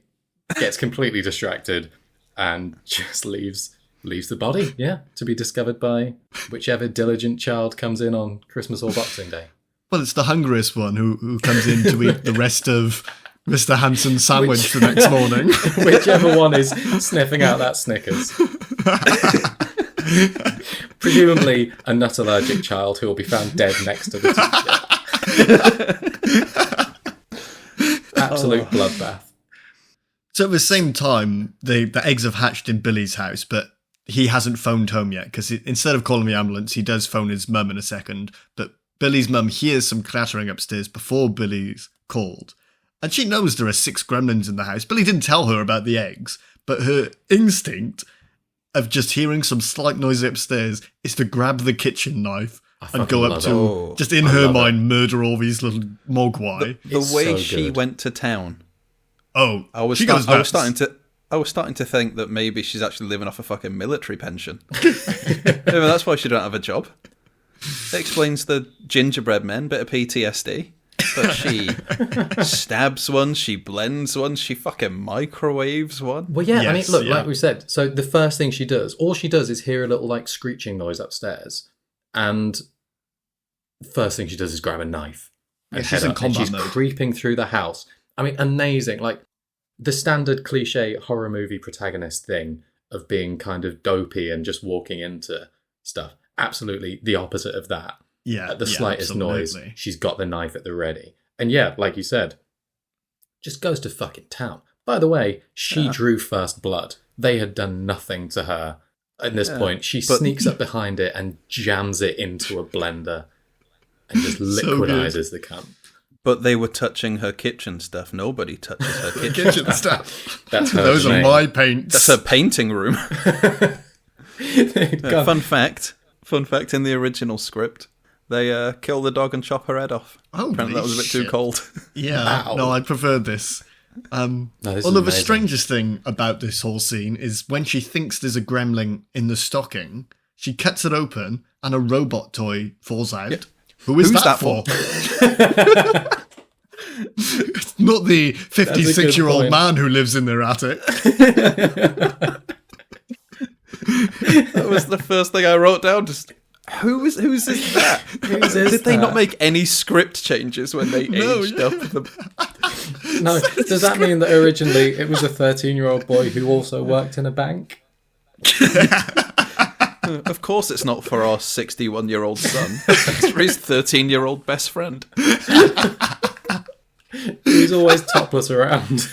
gets completely distracted and just leaves the body, to be discovered by whichever diligent child comes in on Christmas or Boxing Day.
Well, it's the hungriest one who comes in to eat the rest of Mr. Hanson's sandwich the next morning.
Whichever one is sniffing out that Snickers. Presumably a nut allergic child who will be found dead next to the teacher. Absolute bloodbath.
So at the same time, the eggs have hatched in Billy's house, but he hasn't phoned home yet, because instead of calling the ambulance, he does phone his mum in a second, but Billy's mum hears some clattering upstairs before Billy's called. And she knows there are 6 gremlins in the house. Billy didn't tell her about the eggs, but her instinct of just hearing some slight noise upstairs is to grab the kitchen knife and go up to, just in her mind, murder all these little mogwai.
The way she went to town.
Oh,
I was starting to think that maybe she's actually living off a fucking military pension. Maybe that's why she don't have a job. It explains the gingerbread men, bit of PTSD. But she stabs one, she blends one, she fucking microwaves one.
Well, yeah, yes, I mean, look, like we said, so the first thing she does, all she does is hear a little, like, screeching noise upstairs. And the first thing she does is grab a knife. And
she's in combat mode.
She's creeping through the house. I mean, amazing. Like, the standard cliche horror movie protagonist thing of being kind of dopey and just walking into stuff. Absolutely the opposite of that.
Yeah.
At the slightest noise, she's got the knife at the ready. And yeah, like you said, just goes to fucking town. By the way, she drew first blood. They had done nothing to her. At this point, she sneaks up behind it and jams it into a blender and just liquidizes the cunt.
But they were touching her kitchen stuff. Nobody touches her kitchen
stuff.
That's her
Those are my paints.
That's her painting room. Fun fact, in the original script, they kill the dog and chop her head off.
Oh,
apparently that was a bit too cold.
Yeah, no, I preferred this. Although the strangest thing about this whole scene is when she thinks there's a gremlin in the stocking, she cuts it open and a robot toy falls out. Yep. Who's that for? It's not the 56-year-old man who lives in their attic.
That was the first thing I wrote down. Just who's this that? Did they not make any script changes when they aged up?
No. Does that mean that originally it was a 13-year-old boy who also worked in a bank?
Of course it's not for our 61-year-old son. It's for his 13-year-old best friend.
He's always topless around.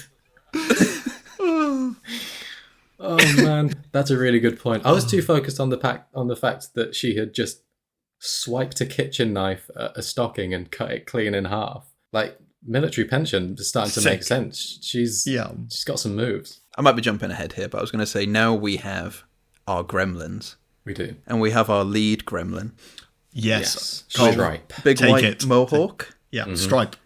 Oh man, that's a really good point. I was too focused on the fact that she had just swiped a kitchen knife at a stocking and cut it clean in half. Like, military pension is starting to make sense. She's got some moves.
I might be jumping ahead here, but I was going to say, now we have our gremlins.
We do.
And we have our lead gremlin.
Yes.
Stripe.
Big white mohawk.
Yeah, mm-hmm. Stripe.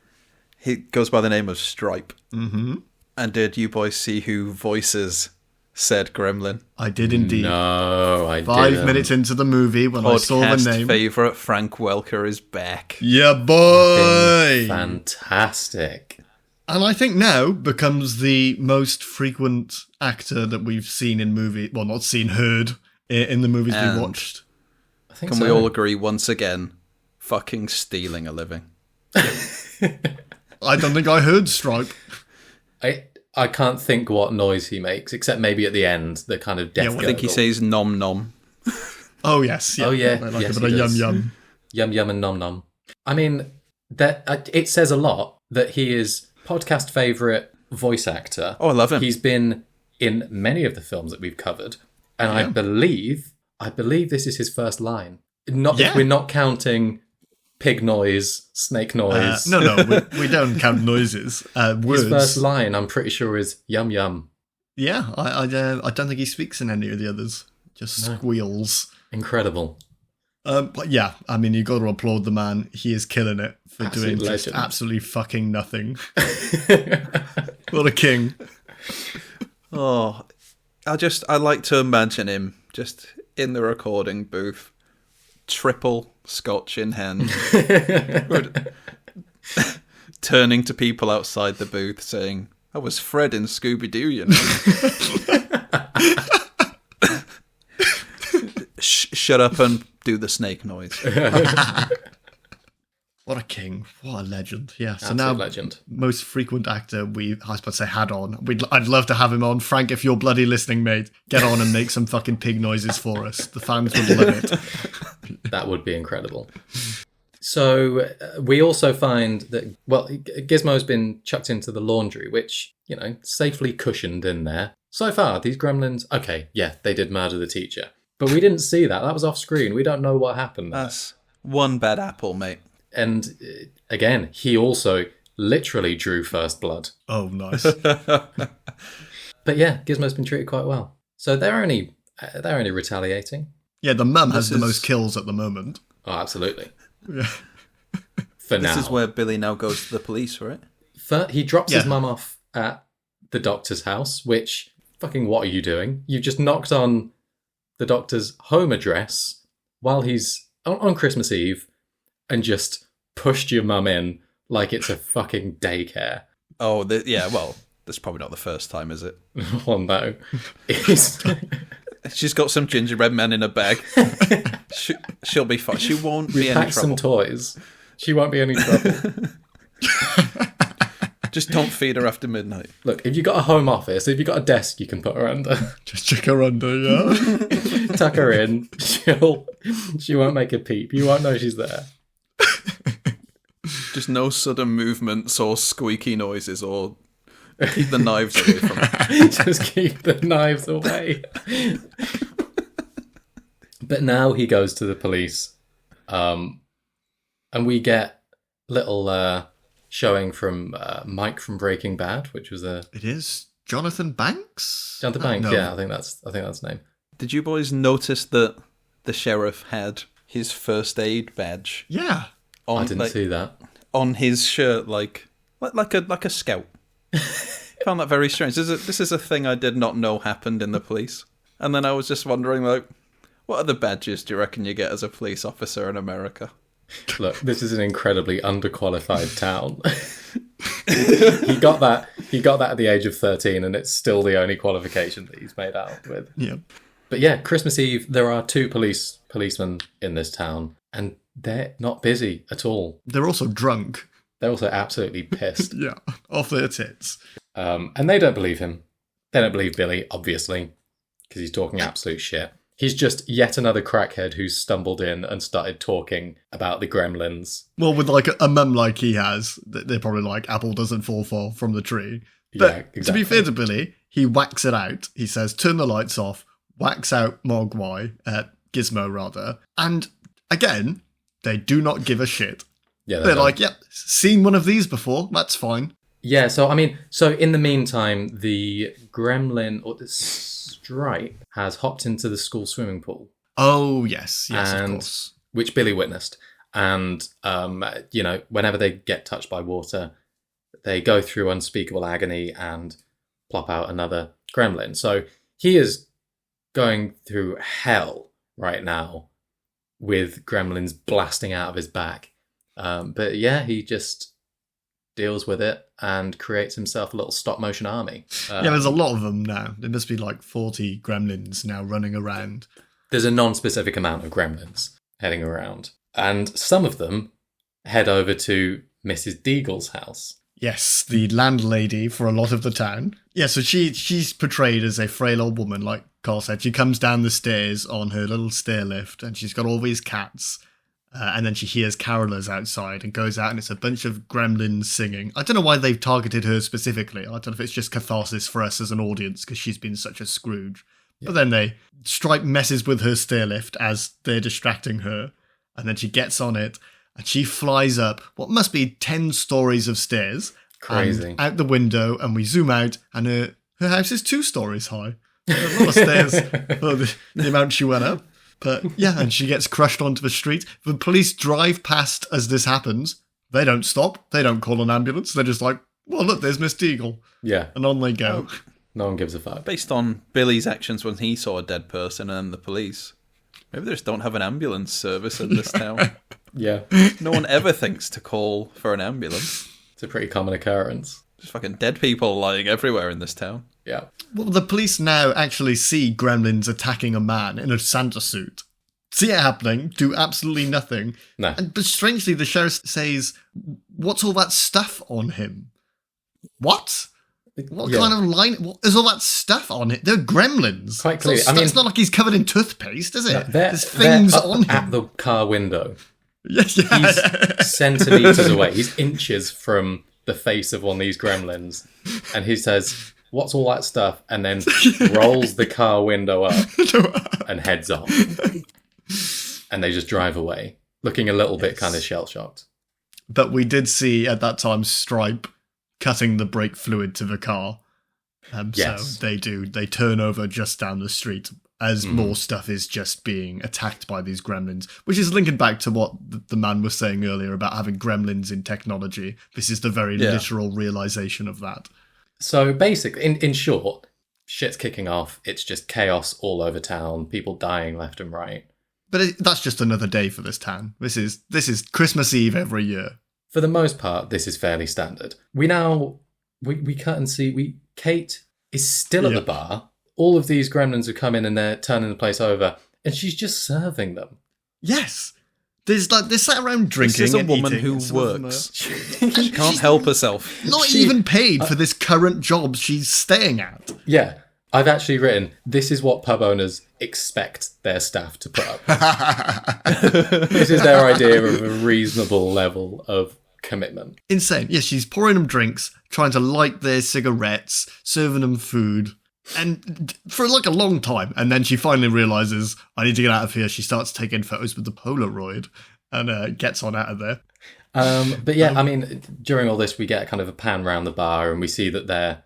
He goes by the name of Stripe.
Mm-hmm.
And did you boys see who voices said gremlin?
I did indeed.
No, I didn't.
5 minutes into the movie when I saw the name.
Favourite Frank Welker is back.
Yeah, boy!
Fantastic.
And I think now becomes the most frequent actor that we've seen in movie. Well, not seen, heard in the movies we watched.
I think Can we all agree once again? Fucking stealing a living.
I don't think I heard Stripe.
I can't think what noise he makes, except maybe at the end, the kind of death.
I think he says nom nom.
Oh yes, yeah.
Oh yeah,
like a bit of yum yum,
yum yum, and nom nom. I mean, that it says a lot that he is podcast favorite voice actor.
Oh, I love him.
He's been in many of the films that we've covered, and I believe this is his first line. Not if we're not counting pig noise, snake noise.
No, we don't count noises. Words.
His first line, I'm pretty sure, is yum yum.
Yeah, I don't think he speaks in any of the others. Just squeals.
Incredible.
But yeah, I mean, you got to applaud the man. He is killing it for
Absolute
doing
legend.
just absolutely fucking nothing. What a king.
Oh, I like to imagine him just in the recording booth, triple scotch in hand, turning to people outside the booth saying, "I was Fred in Scooby-Doo, you know." Shut up and do the snake noise.
What a king. What a legend. Yeah, so
Absolute
now
legend.
most frequent actor I was about to say had on. I'd love to have him on. Frank, if you're bloody listening, mate, get on and make some fucking pig noises for us. The fans would love it.
That would be incredible. So we also find that, well, Gizmo's been chucked into the laundry, which, you know, safely cushioned in there. So far, these gremlins, okay, yeah, they did murder the teacher. But we didn't see that. That was off screen. We don't know what happened there.
That's one bad apple, mate.
And again, he also literally drew first blood.
Oh, nice.
But yeah, Gizmo's been treated quite well. So they're only retaliating.
Yeah, the mum has the most kills at the moment.
Oh, absolutely.
Yeah.
For now.
This is where Billy now goes to the police, right?
He drops his mum off at the doctor's house, which, fucking what are you doing? You've just knocked on the doctor's home address while he's on Christmas Eve and just pushed your mum in like it's a fucking daycare.
Oh, yeah, well, that's probably not the first time, is it?
Oh, no.
She's got some gingerbread men in her bag. She'll be fine. She won't be any
Pack
trouble.
some toys. She won't be any trouble.
Just don't feed her after midnight.
Look, if you've got a home office, if you've got a desk you can put her under.
Just check her under, yeah.
Tuck her in. She won't make a peep. You won't know she's there.
Just no sudden movements or squeaky noises or keep the knives away from her.
Just keep the knives away. But now he goes to the police. And we get little showing from Mike from Breaking Bad, which was
It is Jonathan Banks?
Jonathan Banks,
no.
yeah, I think that's the name.
Did you boys notice that the sheriff had his first aid badge?
Yeah.
I didn't see that.
On his shirt, like a scout. Found that very strange. This is a thing I did not know happened in the police. And then I was just wondering, like, what other badges do you reckon you get as a police officer in America?
Look, this is an incredibly underqualified town. He got that at the age of 13, and it's still the only qualification that he's made out with.
Yeah.
But yeah, Christmas Eve, there are 2 policemen in this town, and they're not busy at all.
They're also drunk.
They're also absolutely pissed.
Yeah. Off their tits.
And they don't believe him. They don't believe Billy, obviously, because he's talking absolute shit. He's just yet another crackhead who's stumbled in and started talking about the gremlins.
Well, with like a mum like he has, they're probably like, apple doesn't fall far from the tree. But
Yeah, exactly.
to be fair to Billy, he whacks it out. He says, turn the lights off, whacks out Gizmo rather. And again, they do not give a shit.
Yeah,
They're like, yep, seen one of these before, that's fine.
Yeah, so in the meantime, the gremlin or the stripe has hopped into the school swimming pool.
Oh, yes, of course.
Which Billy witnessed. And, whenever they get touched by water, they go through unspeakable agony and plop out another gremlin. So he is going through hell right now with gremlins blasting out of his back. But yeah, he just deals with it and creates himself a little stop motion army.
Yeah, there's a lot of them now. There must be like 40 gremlins now running around.
There's a non-specific amount of gremlins heading around. And some of them head over to Mrs. Deagle's house.
Yes, the landlady for a lot of the town. Yeah, so she's portrayed as a frail old woman, like Carl said. She comes down the stairs on her little stair lift, and she's got all these cats. And then she hears carolers outside and goes out, and it's a bunch of gremlins singing. I don't know why they've targeted her specifically. I don't know if it's just catharsis for us as an audience, because she's been such a Scrooge. Yeah. But then Stripe messes with her stair lift as they're distracting her, and then she gets on it, and she flies up what must be 10 stories of stairs.
Crazy.
And out the window, and we zoom out, and her house is 2 stories high. A lot of stairs for the amount she went up. But yeah, and she gets crushed onto the street. The police drive past as this happens. They don't stop. They don't call an ambulance. They're just like, well, look, there's Miss Deagle.
Yeah.
And on they go.
No one gives a fuck.
Based on Billy's actions when he saw a dead person and then the police. Maybe they just don't have an ambulance service in this town.
Yeah.
No one ever thinks to call for an ambulance.
It's a pretty common occurrence.
Just fucking dead people lying everywhere in this town.
Yeah.
Well, the police now actually see gremlins attacking a man in a Santa suit. See it happening, do absolutely nothing.
No.
But strangely, the sheriff says, "What's all that stuff on him?" What? What kind of line? What is all that stuff on it? They're gremlins.
Quite clearly.
It's not like he's covered in toothpaste, is it?
No,
There's things
they're up
on him.
at the car window.
Yes,
He's centimetres away. He's inches from the face of one of these gremlins. And he says, "What's all that stuff?" And then rolls the car window up and heads off. And they just drive away, looking a little bit kind of shell-shocked.
But we did see at that time Stripe cutting the brake fluid to the car.
Yes.
So they turn over just down the street as more stuff is just being attacked by these gremlins, which is linking back to what the man was saying earlier about having gremlins in technology. This is the very literal realization of that.
So basically, in short, shit's kicking off. It's just chaos all over town, people dying left and right.
But that's just another day for this town. This is Christmas Eve every year.
For the most part, this is fairly standard. We cut and see, Kate is still at the bar. All of these gremlins have come in and they're turning the place over, and she's just serving them.
Yes. They sat around drinking.
This is a
and
woman
eating,
who
and some of them
works. She can't help herself.
Not even paid for this current job she's staying at.
Yeah. I've actually written, this is what pub owners expect their staff to put up with. This is their idea of a reasonable level of commitment.
Insane. Yeah, she's pouring them drinks, trying to light their cigarettes, serving them food, and for like a long time. And then she finally realises, I need to get out of here. She starts taking photos with the Polaroid and gets on out of there.
But yeah, I mean, during all this, we get kind of a pan round the bar and we see that they're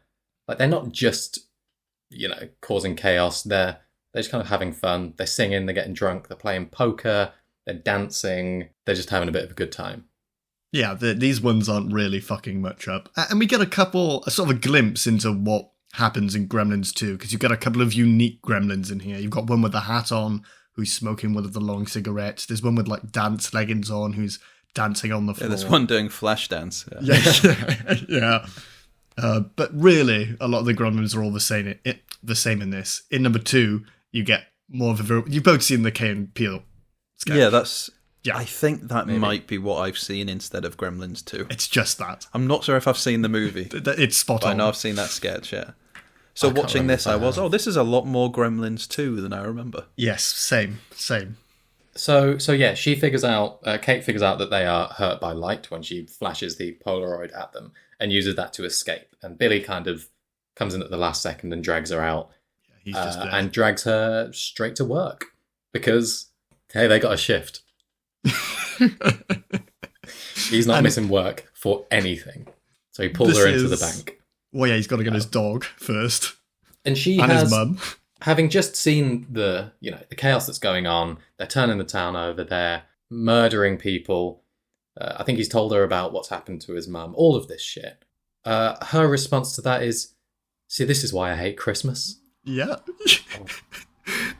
not just, causing chaos. They're just kind of having fun. They're singing, they're getting drunk, they're playing poker, they're dancing, they're just having a bit of a good time.
Yeah, these ones aren't really fucking much up. And we get a sort of a glimpse into what happens in Gremlins 2, because you've got a couple of unique gremlins in here. You've got one with a hat on, who's smoking one of the long cigarettes. There's one with like dance leggings on, who's dancing on the floor.
Yeah, there's one doing flash dance.
Yeah. But really, a lot of the gremlins are all the same in this. In number 2, you get more of a... You've both seen the Key and Peele sketch.
Yeah, I think that might be what I've seen instead of Gremlins 2.
It's just that.
I'm not sure if I've seen the movie.
It's spot on.
I know I've seen that sketch, yeah. So watching this, I was, this is a lot more Gremlins 2 than I remember.
Yes, same.
So yeah, Kate figures out that they are hurt by light when she flashes the Polaroid at them and uses that to escape. And Billy kind of comes in at the last second and drags her out.
Yeah, he's just there.
And drags her straight to work because, hey, they got a shift. He's not missing work for anything. So he pulls her into the bank.
Well, yeah, he's got to get his dog first.
And his mum. Having just seen the chaos that's going on, they're turning the town over, they're murdering people. I think he's told her about what's happened to his mum, all of this shit. Her response to that is, see, this is why I hate Christmas.
Yeah.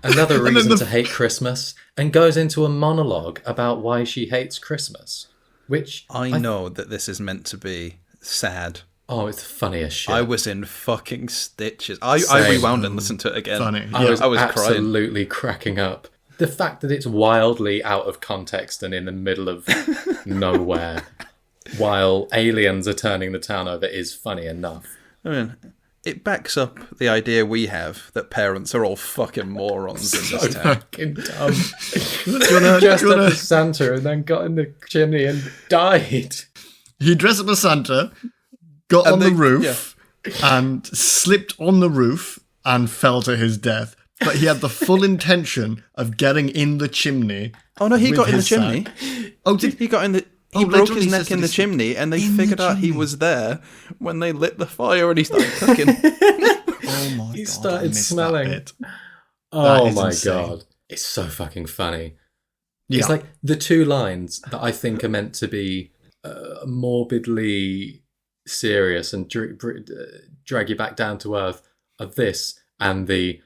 Another reason to hate Christmas, and goes into a monologue about why she hates Christmas. Which
I know that this is meant to be sad.
Oh, it's the funniest shit.
I was in fucking stitches. I rewound and listened to it again.
Funny.
I was
absolutely
cracking up. The fact that it's wildly out of context and in the middle of nowhere while aliens are turning the town over is funny enough.
I mean, it backs up the idea we have that parents are all fucking morons in this town.
Fucking dumb. Dressed up as Santa and then got in the chimney and died.
He dressed up as Santa, got on the roof, and slipped on the roof and fell to his death. But he had the full intention of getting in the chimney.
Oh no, he got in the chimney.
Oh, did
he got in the? He broke his neck in the chimney, and they figured out he was there when they lit the fire, and he started cooking.
Oh my god!
He started smelling.
Oh
my god! It's so fucking funny.
Yeah.
It's like the two lines that I think are meant to be morbidly serious and drag you back down to earth of this and the,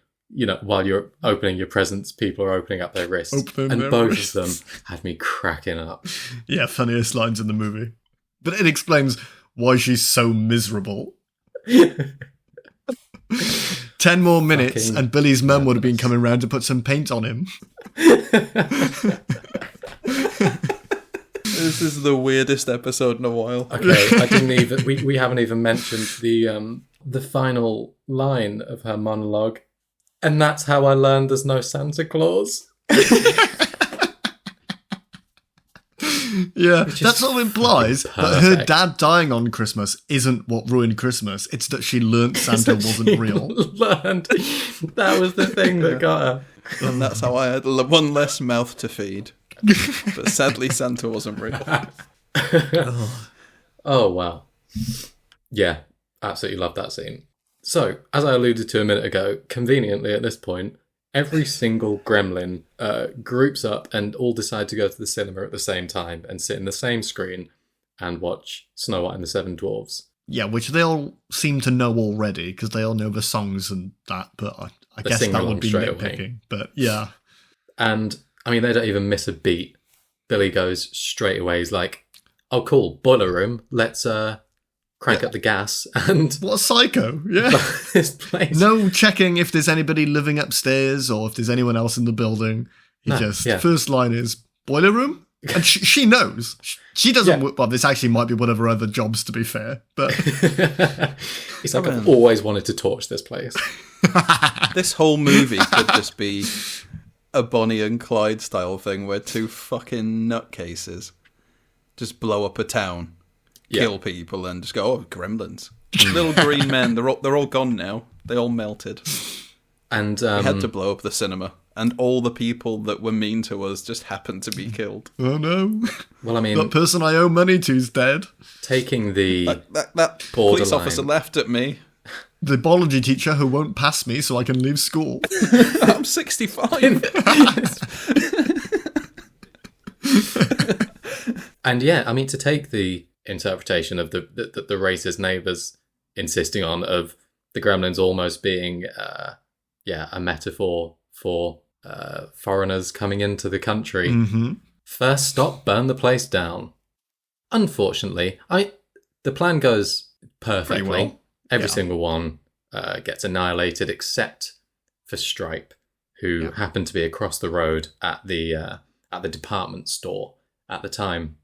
while you're opening your presents, people are opening up their wrists. And both of them had me cracking up.
Yeah, funniest lines in the movie. But it explains why she's so miserable. 10 more minutes and Billy's mum would have been coming round to put some paint on him.
This is the weirdest episode in a while.
Okay, I didn't even. We haven't even mentioned the final line of her monologue, and that's how I learned there's no Santa Claus.
Yeah, that sort of implies that her dad dying on Christmas isn't what ruined Christmas. It's that she learnt Santa wasn't real.
Learned that was the thing that got her.
And that's how I had one less mouth to feed. But sadly, Santa wasn't real.
Oh, wow. Yeah, absolutely love that scene. So, as I alluded to a minute ago, conveniently at this point, every single gremlin groups up and all decide to go to the cinema at the same time and sit in the same screen and watch Snow White and the Seven Dwarfs.
Yeah, which they all seem to know already because they all know the songs and that, but I guess that would be nitpicking. But yeah. And,
I mean, they don't even miss a beat. Billy goes straight away, he's like, oh, cool, boiler room, let's crank up the gas. And
what a psycho, yeah.
This place.
No checking if there's anybody living upstairs or if there's anyone else in the building. First line is, boiler room? And she knows. She doesn't, well, this actually might be one of her other jobs, to be fair. But
it's like, I've always wanted to torch this place.
This whole movie could just be a Bonnie and Clyde style thing where two fucking nutcases just blow up a town, kill people, and just go, oh, gremlins. Little green men, they're all gone now. They all melted.
And
we had to blow up the cinema. And all the people that were mean to us just happened to be killed.
Oh no.
Well, I mean,
that person I owe money to's dead.
Taking the
that police officer laughed at me.
The biology teacher who won't pass me so I can leave school.
I'm 65.
And yeah, I mean, to take the interpretation of the racist neighbours insisting on of the gremlins almost being a metaphor for foreigners coming into the country.
Mm-hmm.
First stop, burn the place down. Unfortunately, the plan goes perfectly.
Well.
Every single one gets annihilated except for Stripe, who happened to be across the road at the department store at the time,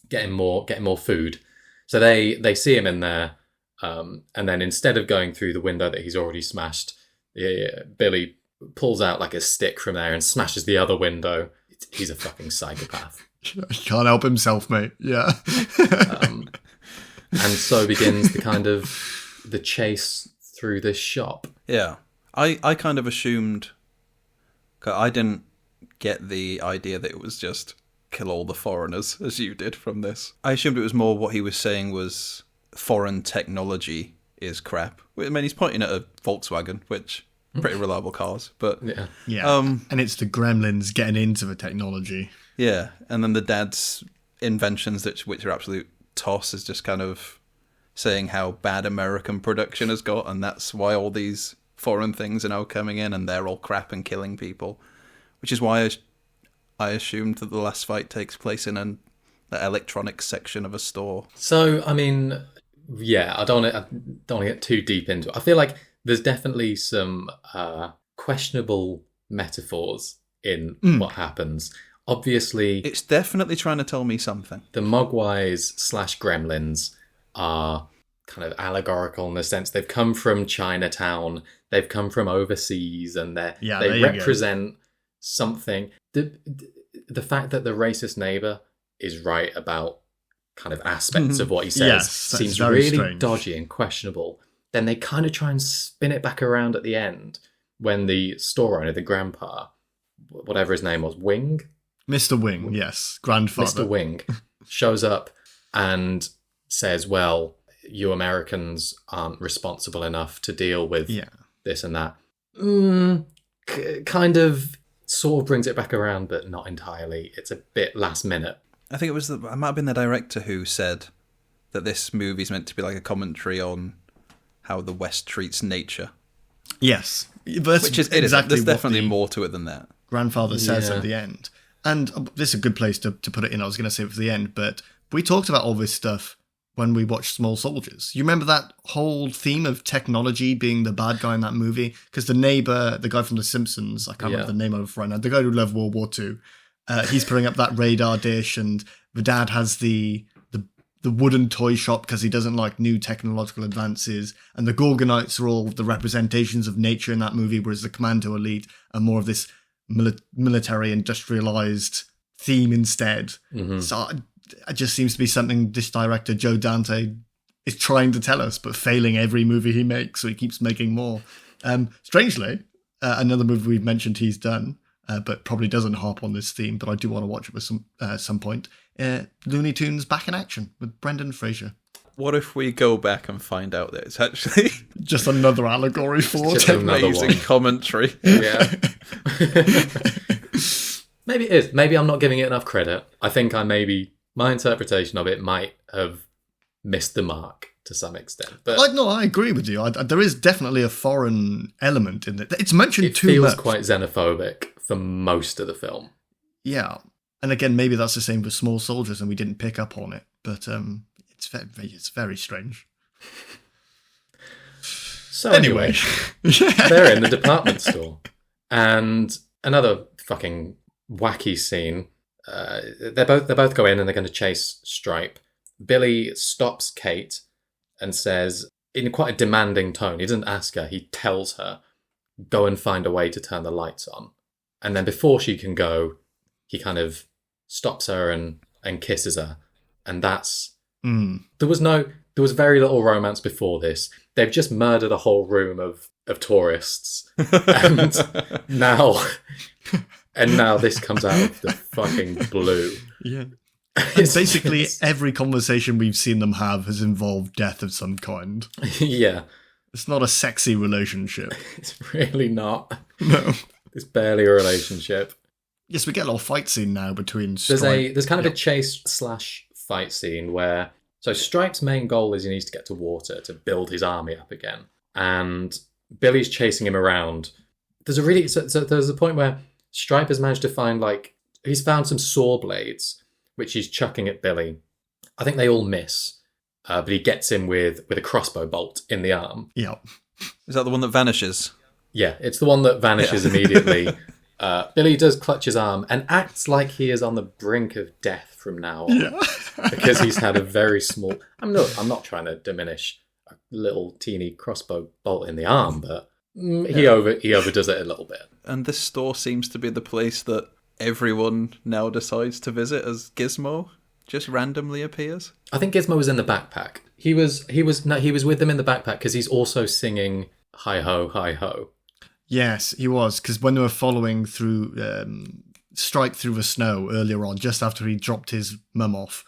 getting more food. So they see him in there, and then instead of going through the window that he's already smashed, Billy pulls out like a stick from there and smashes the other window. He's a fucking psychopath.
He can't help himself, mate. Yeah.
And so begins the chase through this shop.
Yeah. I kind of assumed... I didn't get the idea that it was just kill all the foreigners, as you did from this. I assumed it was more what he was saying was foreign technology is crap. I mean, he's pointing at a Volkswagen, which... pretty reliable cars, but...
Yeah. And it's the gremlins getting into the technology.
Yeah, and then the dad's inventions, which are absolute toss, is just kind of saying how bad American production has got, and that's why all these foreign things are now coming in, and they're all crap and killing people. Which is why I assumed that the last fight takes place in the electronics section of a store.
So, I mean, yeah, I don't want to get too deep into it. I feel like there's definitely some questionable metaphors in what happens. Obviously...
it's definitely trying to tell me something.
The Mogwais / Gremlins are kind of allegorical in the sense they've come from Chinatown, they've come from overseas, and they represent something. The fact that the racist neighbour is right about kind of aspects of what he says seems really strange. Dodgy and questionable. Then they kind of try and spin it back around at the end when the store owner, the grandpa, whatever his name was, Wing?
Mr. Wing, yes. Grandfather.
Mr. Wing shows up and says, well, you Americans aren't responsible enough to deal with this and that. Kind of sort of brings it back around, but not entirely. It's a bit last minute.
I think it might have been the director who said that this movie's meant to be like a commentary on how the West treats nature,
Yes. That's
Which is
exactly
there's
what
definitely
the
more to it than that.
grandfather says
Yeah.
at the end. And this is a good place to put it in. I was going to say it for the end, but we talked about all this stuff when we watched Small Soldiers. You remember that whole theme of technology being the bad guy in that movie? Because the neighbor, the guy from The Simpsons, I can't remember the name of it right now, the guy who loved World War II, he's putting up that radar dish, and the dad has the wooden toy shop because he doesn't like new technological advances, and the Gorgonites are all the representations of nature in that movie, whereas the Commando Elite are more of this military industrialized theme instead. Mm-hmm. So it just seems to be something this director, Joe Dante, is trying to tell us, but failing every movie he makes, so he keeps making more. Strangely, another movie we've mentioned he's done, but probably doesn't harp on this theme, but I do want to watch it at some point. Looney Tunes Back in Action with Brendan Fraser.
What if we go back and find out that it's actually
just another allegory for
amazing commentary?
Yeah. Maybe it is. Maybe I'm not giving it enough credit. I think my interpretation of it might have missed the mark to some extent. But
I agree with you. There is definitely a foreign element in it. It's mentioned too much.
It feels quite xenophobic for most of the film.
Yeah. And again, maybe that's the same with Small Soldiers and we didn't pick up on it. But it's very strange.
So anyway, they're in the department store. And another fucking wacky scene. They both go in and they're going to chase Stripe. Billy stops Kate and says, in quite a demanding tone, he doesn't ask her, he tells her, go and find a way to turn the lights on. And then before she can go, he kind of stops her and kisses her. And that's... There was very little romance before this. They've just murdered a whole room of tourists. And now this comes out of the fucking blue.
Yeah. Basically, every conversation we've seen them have has involved death of some kind.
Yeah.
It's not a sexy relationship.
It's really not.
No.
It's barely a relationship.
Yes, we get a little fight scene now between Stripe.
There's kind of a chase/fight scene where... So Stripe's main goal is he needs to get to water to build his army up again. And Billy's chasing him around. There's a point where Stripe has managed to find, he's found some saw blades, which he's chucking at Billy. I think they all miss, but he gets him with a crossbow bolt in the arm.
Yeah.
Is that the one that vanishes?
Yeah, it's the one that vanishes immediately. Billy does clutch his arm and acts like he is on the brink of death from now on.
Yeah.
Because he's had a very small... I'm not trying to diminish a little teeny crossbow bolt in the arm, but he overdoes it a little bit. And
this store seems to be the place that everyone now decides to visit as Gizmo just randomly appears.
I think Gizmo was in the backpack. He was with them in the backpack because he's also singing "Hi Ho, Hi Ho."
Yes, he was, because when they were following through Stripe through the snow earlier on, just after he dropped his mum off,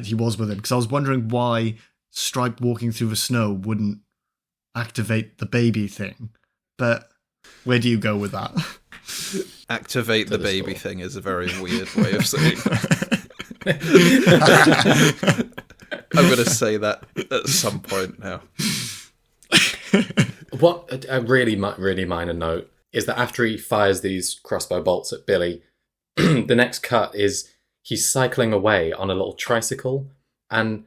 he was with him. Because I was wondering why Stripe walking through the snow wouldn't activate the baby thing. But where do you go with that?
Activate the baby thing is a very weird way of saying I'm going to say that at some point now.
What a really minor note is that after he fires these crossbow bolts at Billy, the next cut is he's cycling away on a little tricycle, and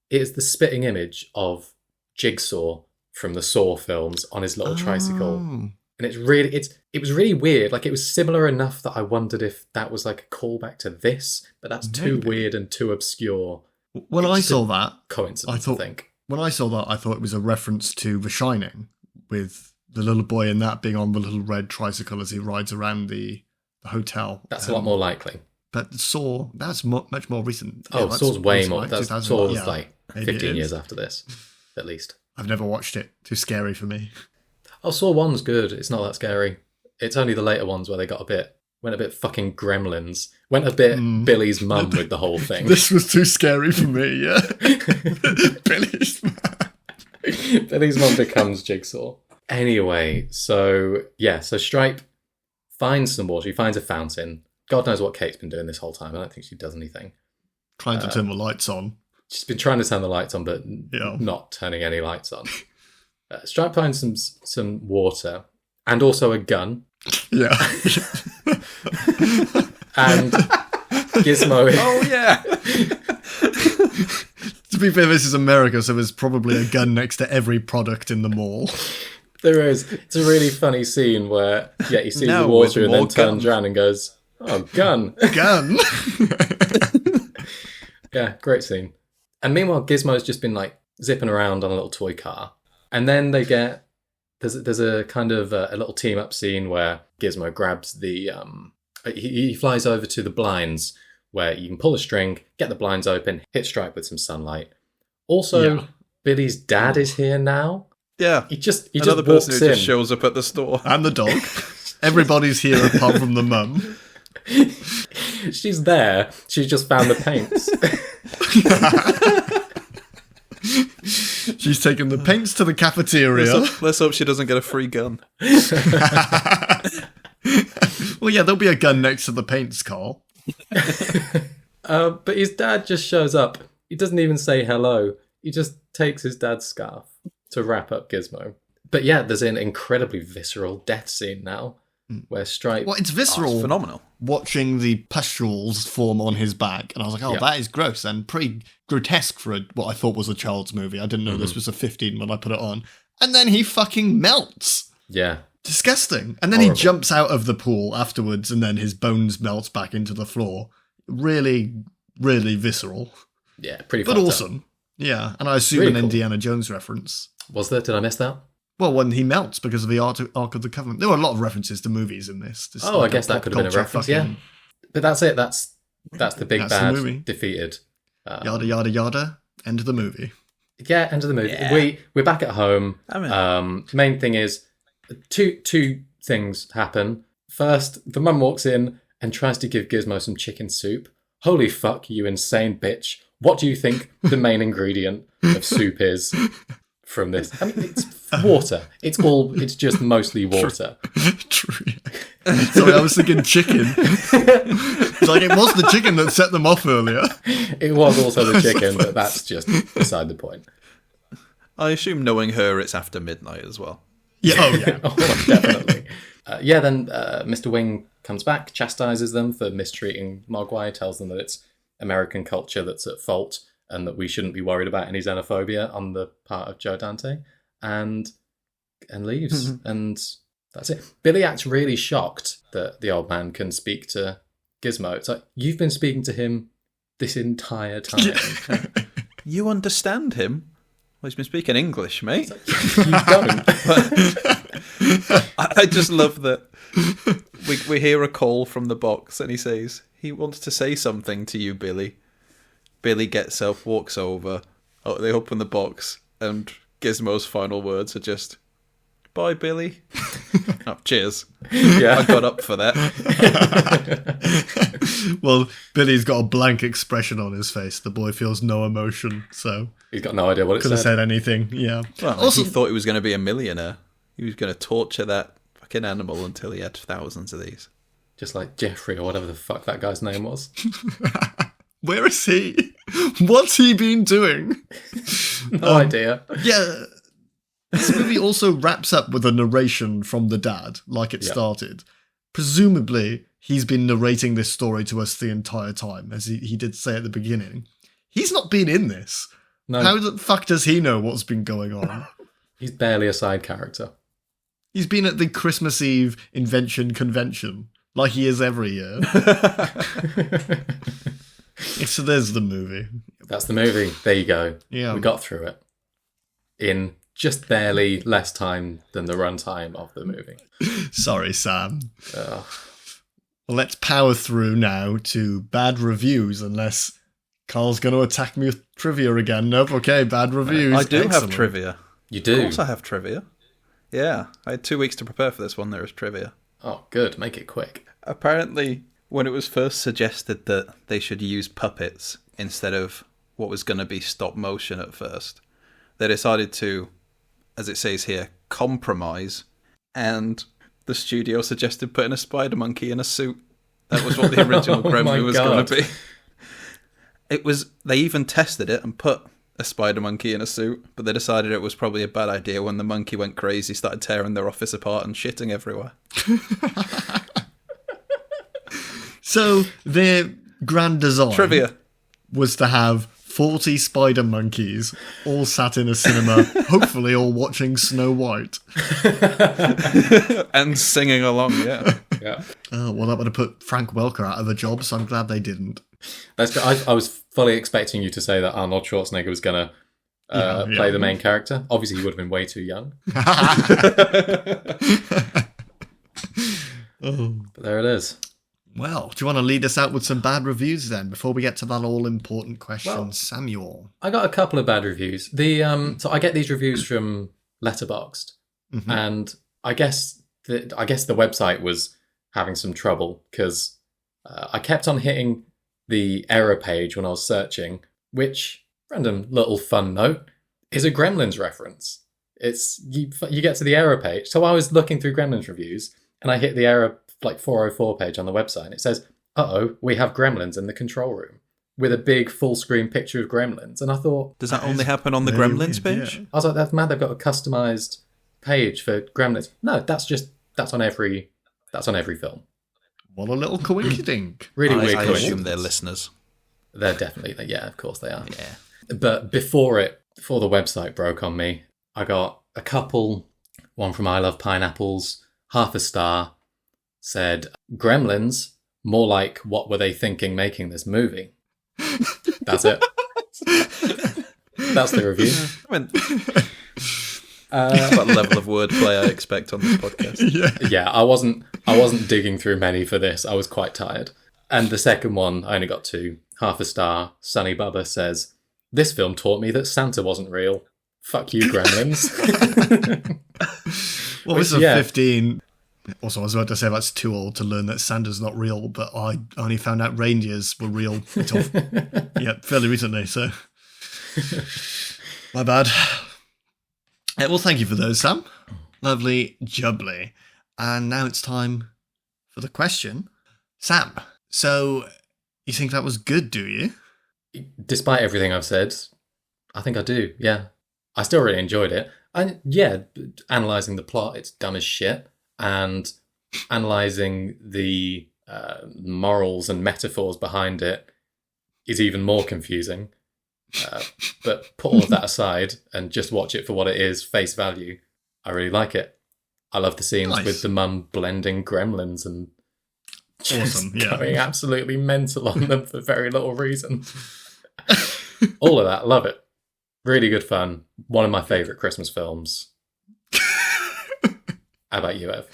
it is the spitting image of Jigsaw from the Saw films on his little tricycle. And it was really weird. It was similar enough that I wondered if that was a callback to this, but that's too weird and too obscure.
When I saw that,
coincidence, I think.
When I saw that, I thought it was a reference to The Shining, with the little boy in that being on the little red tricycle as he rides around the hotel.
That's a lot more likely.
But Saw, that's much more recent.
Oh,
yeah,
Saw's way more. Saw's 15
years
years after this, at least.
I've never watched it. Too scary for me.
Oh, Saw 1's good. It's not that scary. It's only the later ones where they went a bit fucking Gremlins. Went a bit Billy's mum with the whole thing.
This was too scary for me, yeah. Billy's mum.
Billy's mum becomes Jigsaw. Anyway, so Stripe finds some water. He finds a fountain. God knows what Kate's been doing this whole time. I don't think she does anything.
Trying to turn the lights on.
She's been trying to turn the lights on, but not turning any lights on. Stripe finds some water and also a gun.
Yeah.
And Gizmo.
Oh, yeah.
To be fair, this is America, so there's probably a gun next to every product in the mall.
There is. It's a really funny scene where, he sees
Now
the water
with
and then
more
turns
guns.
around and goes, "Oh, gun."
Gun?
Yeah, great scene. And meanwhile, Gizmo's just been like zipping around on a little toy car. And then they get, there's a kind of a little team up scene where Gizmo grabs the, he flies over to the blinds where you can pull a string, get the blinds open, hit Stripe with some sunlight. Also, Billy's dad is here now.
Yeah.
He just
Another
walks
person who
in.
just shows up at the store.
And the dog. Everybody's here apart from the mum.
She's there. She's just found the paints.
She's taken the paints to the cafeteria.
Let's hope she doesn't get a free gun.
Well, yeah, there'll be a gun next to the paints, Carl.
But his dad just shows up. He doesn't even say hello. He just takes his dad's scarf to wrap up Gizmo. But yeah, there's an incredibly visceral death scene now where Stripe...
Well, it's visceral.
It's phenomenal.
Watching the pustules form on his back, and I was like, that is gross and pretty grotesque for what I thought was a child's movie. I didn't know this was a 15 when I put it on. And then he fucking melts.
Yeah.
Disgusting. And then
Horrible.
he jumps out of the pool afterwards, and then his bones melts back into the floor. Really, really visceral.
Yeah, pretty
But
fucked
awesome.
up.
Yeah, and I assume
Really
an
cool.
Indiana Jones reference.
Was there? Did I miss that?
Well, when he melts because of the Ark of the Covenant. There were a lot of references to movies in this. This
I guess that could have been a
pop-culture
reference, yeah.
fucking
But that's it. That's the big
That's the
bad
movie.
defeated.
Yada, yada, yada. End of the movie.
Yeah, end of the movie.
Yeah.
We're back at home.
I mean-
Main thing is two things happen. First, the mum walks in and tries to give Gizmo some chicken soup. Holy fuck, you insane bitch. What do you think the main ingredient of soup is from this? I mean, it's water. It's just mostly water.
True. Sorry, I was thinking chicken. It's like, it was the chicken that set them off earlier.
It was also the chicken, but that's just beside the point.
I assume knowing her, it's after midnight as well.
Yeah, oh yeah.
Oh, definitely. Then Mr. Wing comes back, chastises them for mistreating Mogwai, tells them that it's American culture that's at fault and that we shouldn't be worried about any xenophobia on the part of Joe Dante, and leaves. And that's it. Billy acts really shocked that the old man can speak to Gizmo. It's like, you've been speaking to him this entire time.
You understand him? Well, he's been speaking English, mate.
You don't.
I just love that we hear a call from the box and he says, he wants to say something to you, Billy. Billy gets up, walks over. Oh, they open the box and Gizmo's final words are just, "Bye, Billy." Oh, cheers.
Yeah.
I got up for that.
Well, Billy's got a blank expression on his face. The boy feels no emotion, so
He's got no idea what it
could have
said.
said anything. Yeah.
Well,
Also,
he thought he was going to be a millionaire. He was going to torture that fucking animal until he had thousands of these.
Just like Jeffrey or whatever the fuck that guy's name was.
where is he? What's he been doing?
No idea.
Yeah. This movie also wraps up with a narration from the dad, like it started. Presumably, he's been narrating this story to us the entire time, as he did say at the beginning. He's not been in this.
No,
How the fuck does he know what's been going on?
he's barely a side character.
He's been at the Christmas Eve invention convention, like he is every year. So there's the movie.
That's the movie. There you go.
Yeah.
We got through it in just barely less time than the runtime of the movie.
Sorry, Sam.
Ugh.
Well, let's power through now to bad reviews, unless Carl's going to attack me with trivia again. Nope, okay, bad reviews.
I do
Excellent.
have trivia.
You
Of
do?
course I have trivia. Yeah, I had 2 weeks to prepare for this one. There is trivia.
Oh, good. Make it quick.
Apparently, when it was first suggested that they should use puppets instead of what was going to be stop motion at first, they decided to, as it says here, compromise, and the studio suggested putting a spider monkey in a suit. That was what the original
Oh my
Gremlin was going
God.
to be. They even tested it and put a spider monkey in a suit, but they decided it was probably a bad idea when the monkey went crazy, started tearing their office apart and shitting everywhere.
So their grand design
Trivia
was to have 40 spider monkeys all sat in a cinema, hopefully all watching Snow White.
and singing along, yeah.
Yeah.
Oh, well, that would have put Frank Welker out of a job, so I'm glad they didn't.
That's good. I was fully expecting you to say that Arnold Schwarzenegger was going to play the main character. Obviously, he would have been way too young. But there it is.
Well, do you want to lead us out with some bad reviews then, before we get to that all-important question,
Well,
Samuel?
I got a couple of bad reviews. So I get these reviews from Letterboxd, and I guess the website was having some trouble because I kept on hitting the error page when I was searching, which, random little fun note, is a Gremlins reference. It's you get to the error page. So I was looking through Gremlins reviews, and I hit the error 404 page on the website, and it says, we have Gremlins in the control room, with a big full screen picture of Gremlins. And I thought,
does that only happen on the Gremlins page?
Yeah.
I was like, that's mad, they've got a customized page for Gremlins. No, that's on every film.
What a little coinkydink.
Really weird
I
coincidence.
assume they're listeners.
They're definitely, yeah, of course they are.
Yeah.
But before the website broke on me, I got a couple, one from I Love Pineapples, half a star, said, Gremlins, more like what were they thinking making this movie? That's it. That's the review.
I mean, that's what level of wordplay I expect on this podcast.
Yeah, I wasn't digging through many for this. I was quite tired. And the second one, I only got two. Half a star. Sunny Bubba says, this film taught me that Santa wasn't real. Fuck you, Gremlins.
Well, this is a 15. Also, I was about to say that's too old to learn that Santa's not real, but I only found out reindeers were real fairly recently, so my bad. Well, thank you for those, Sam. Lovely jubbly. And now it's time for the question. Sam, so you think that was good, do you?
Despite everything I've said, I think I do, yeah. I still really enjoyed it. And yeah, analysing the plot, it's dumb as shit. And analysing the morals and metaphors behind it is even more confusing. But put all of that aside and just watch it for what it is, face value. I really like it. I love the scenes with the mum blending Gremlins and just going absolutely mental on them for very little reason. All of that, love it. Really good fun. One of my favourite Christmas films. How about you, Ev?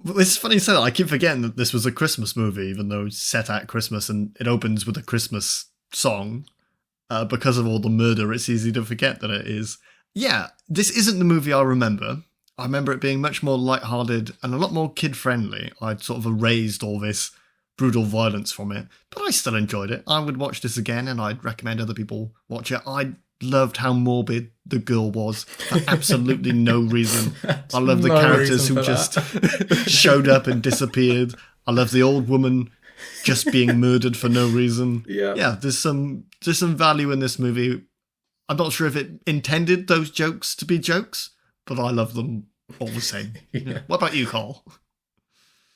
It's funny you say that. I keep forgetting that this was a Christmas movie, even though it's set at Christmas and it opens with a Christmas song. Because of all the murder, it's easy to forget that it is. Yeah, this isn't the movie I remember. I remember it being much more lighthearted and a lot more kid-friendly. I'd sort of erased all this brutal violence from it, but I still enjoyed it. I would watch this again, and I'd recommend other people watch it. I loved how morbid the girl was for absolutely no reason. I love the characters who just showed up and disappeared. I love the old woman just being murdered for no reason. Yeah, there's some value in this movie. I'm not sure if it intended those jokes to be jokes, but I love them all the same. Yeah. What about you, Cole?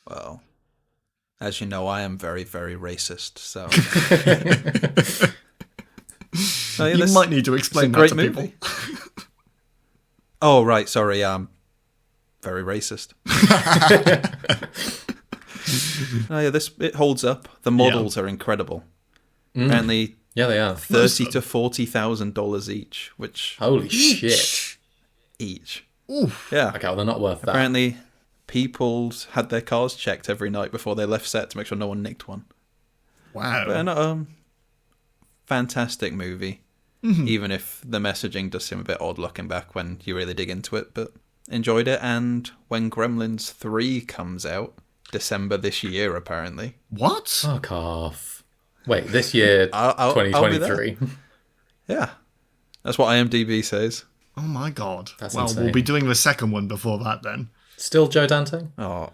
Well, as you know, I am very, very racist, so...
You might need to explain that to people.
Oh, right, sorry, very racist. It holds up. The models are incredible. Apparently,
they are
$30,000 to $40,000 each. Which
holy shit!
Each.
Oof.
Yeah.
Okay, well, they're not worth that.
Apparently, people had their cars checked every night before they left set to make sure no one nicked one.
Wow.
But, fantastic movie. Even if the messaging does seem a bit odd looking back when you really dig into it, but enjoyed it. And when Gremlins 3 comes out, December this year, apparently.
What?
Fuck off. Wait, this year, 2023.
Yeah. That's what IMDb says.
Oh my god.
That's
well,
insane.
We'll be doing the second one before that then.
Still Joe Dante?
Oh.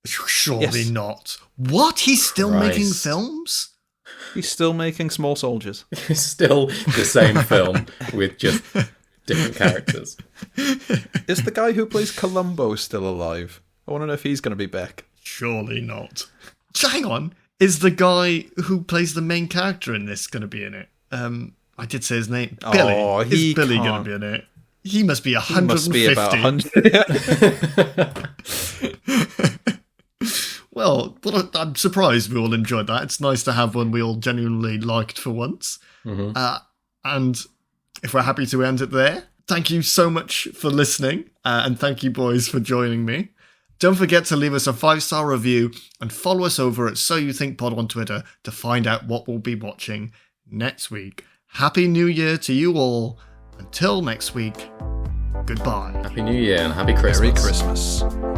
Surely not. What? He's still making films?
He's still making Small Soldiers.
It's still the same film with just different characters.
Is the guy who plays Columbo still alive? I want to know if he's going to be back.
Surely not. Hang on. Is the guy who plays the main character in this going to be in it? I did say his name. Billy.
Oh,
Is Billy going to be in it? He must be 150.
He must be about 100.
Well, I'm surprised we all enjoyed that. It's nice to have one we all genuinely liked for once.
Mm-hmm.
And if we're happy to end it there, thank you so much for listening. And thank you, boys, for joining me. Don't forget to leave us a 5-star review and follow us over at So You Think Pod on Twitter to find out what we'll be watching next week. Happy New Year to you all. Until next week, goodbye.
Happy New Year and Happy Christmas.
Merry Christmas.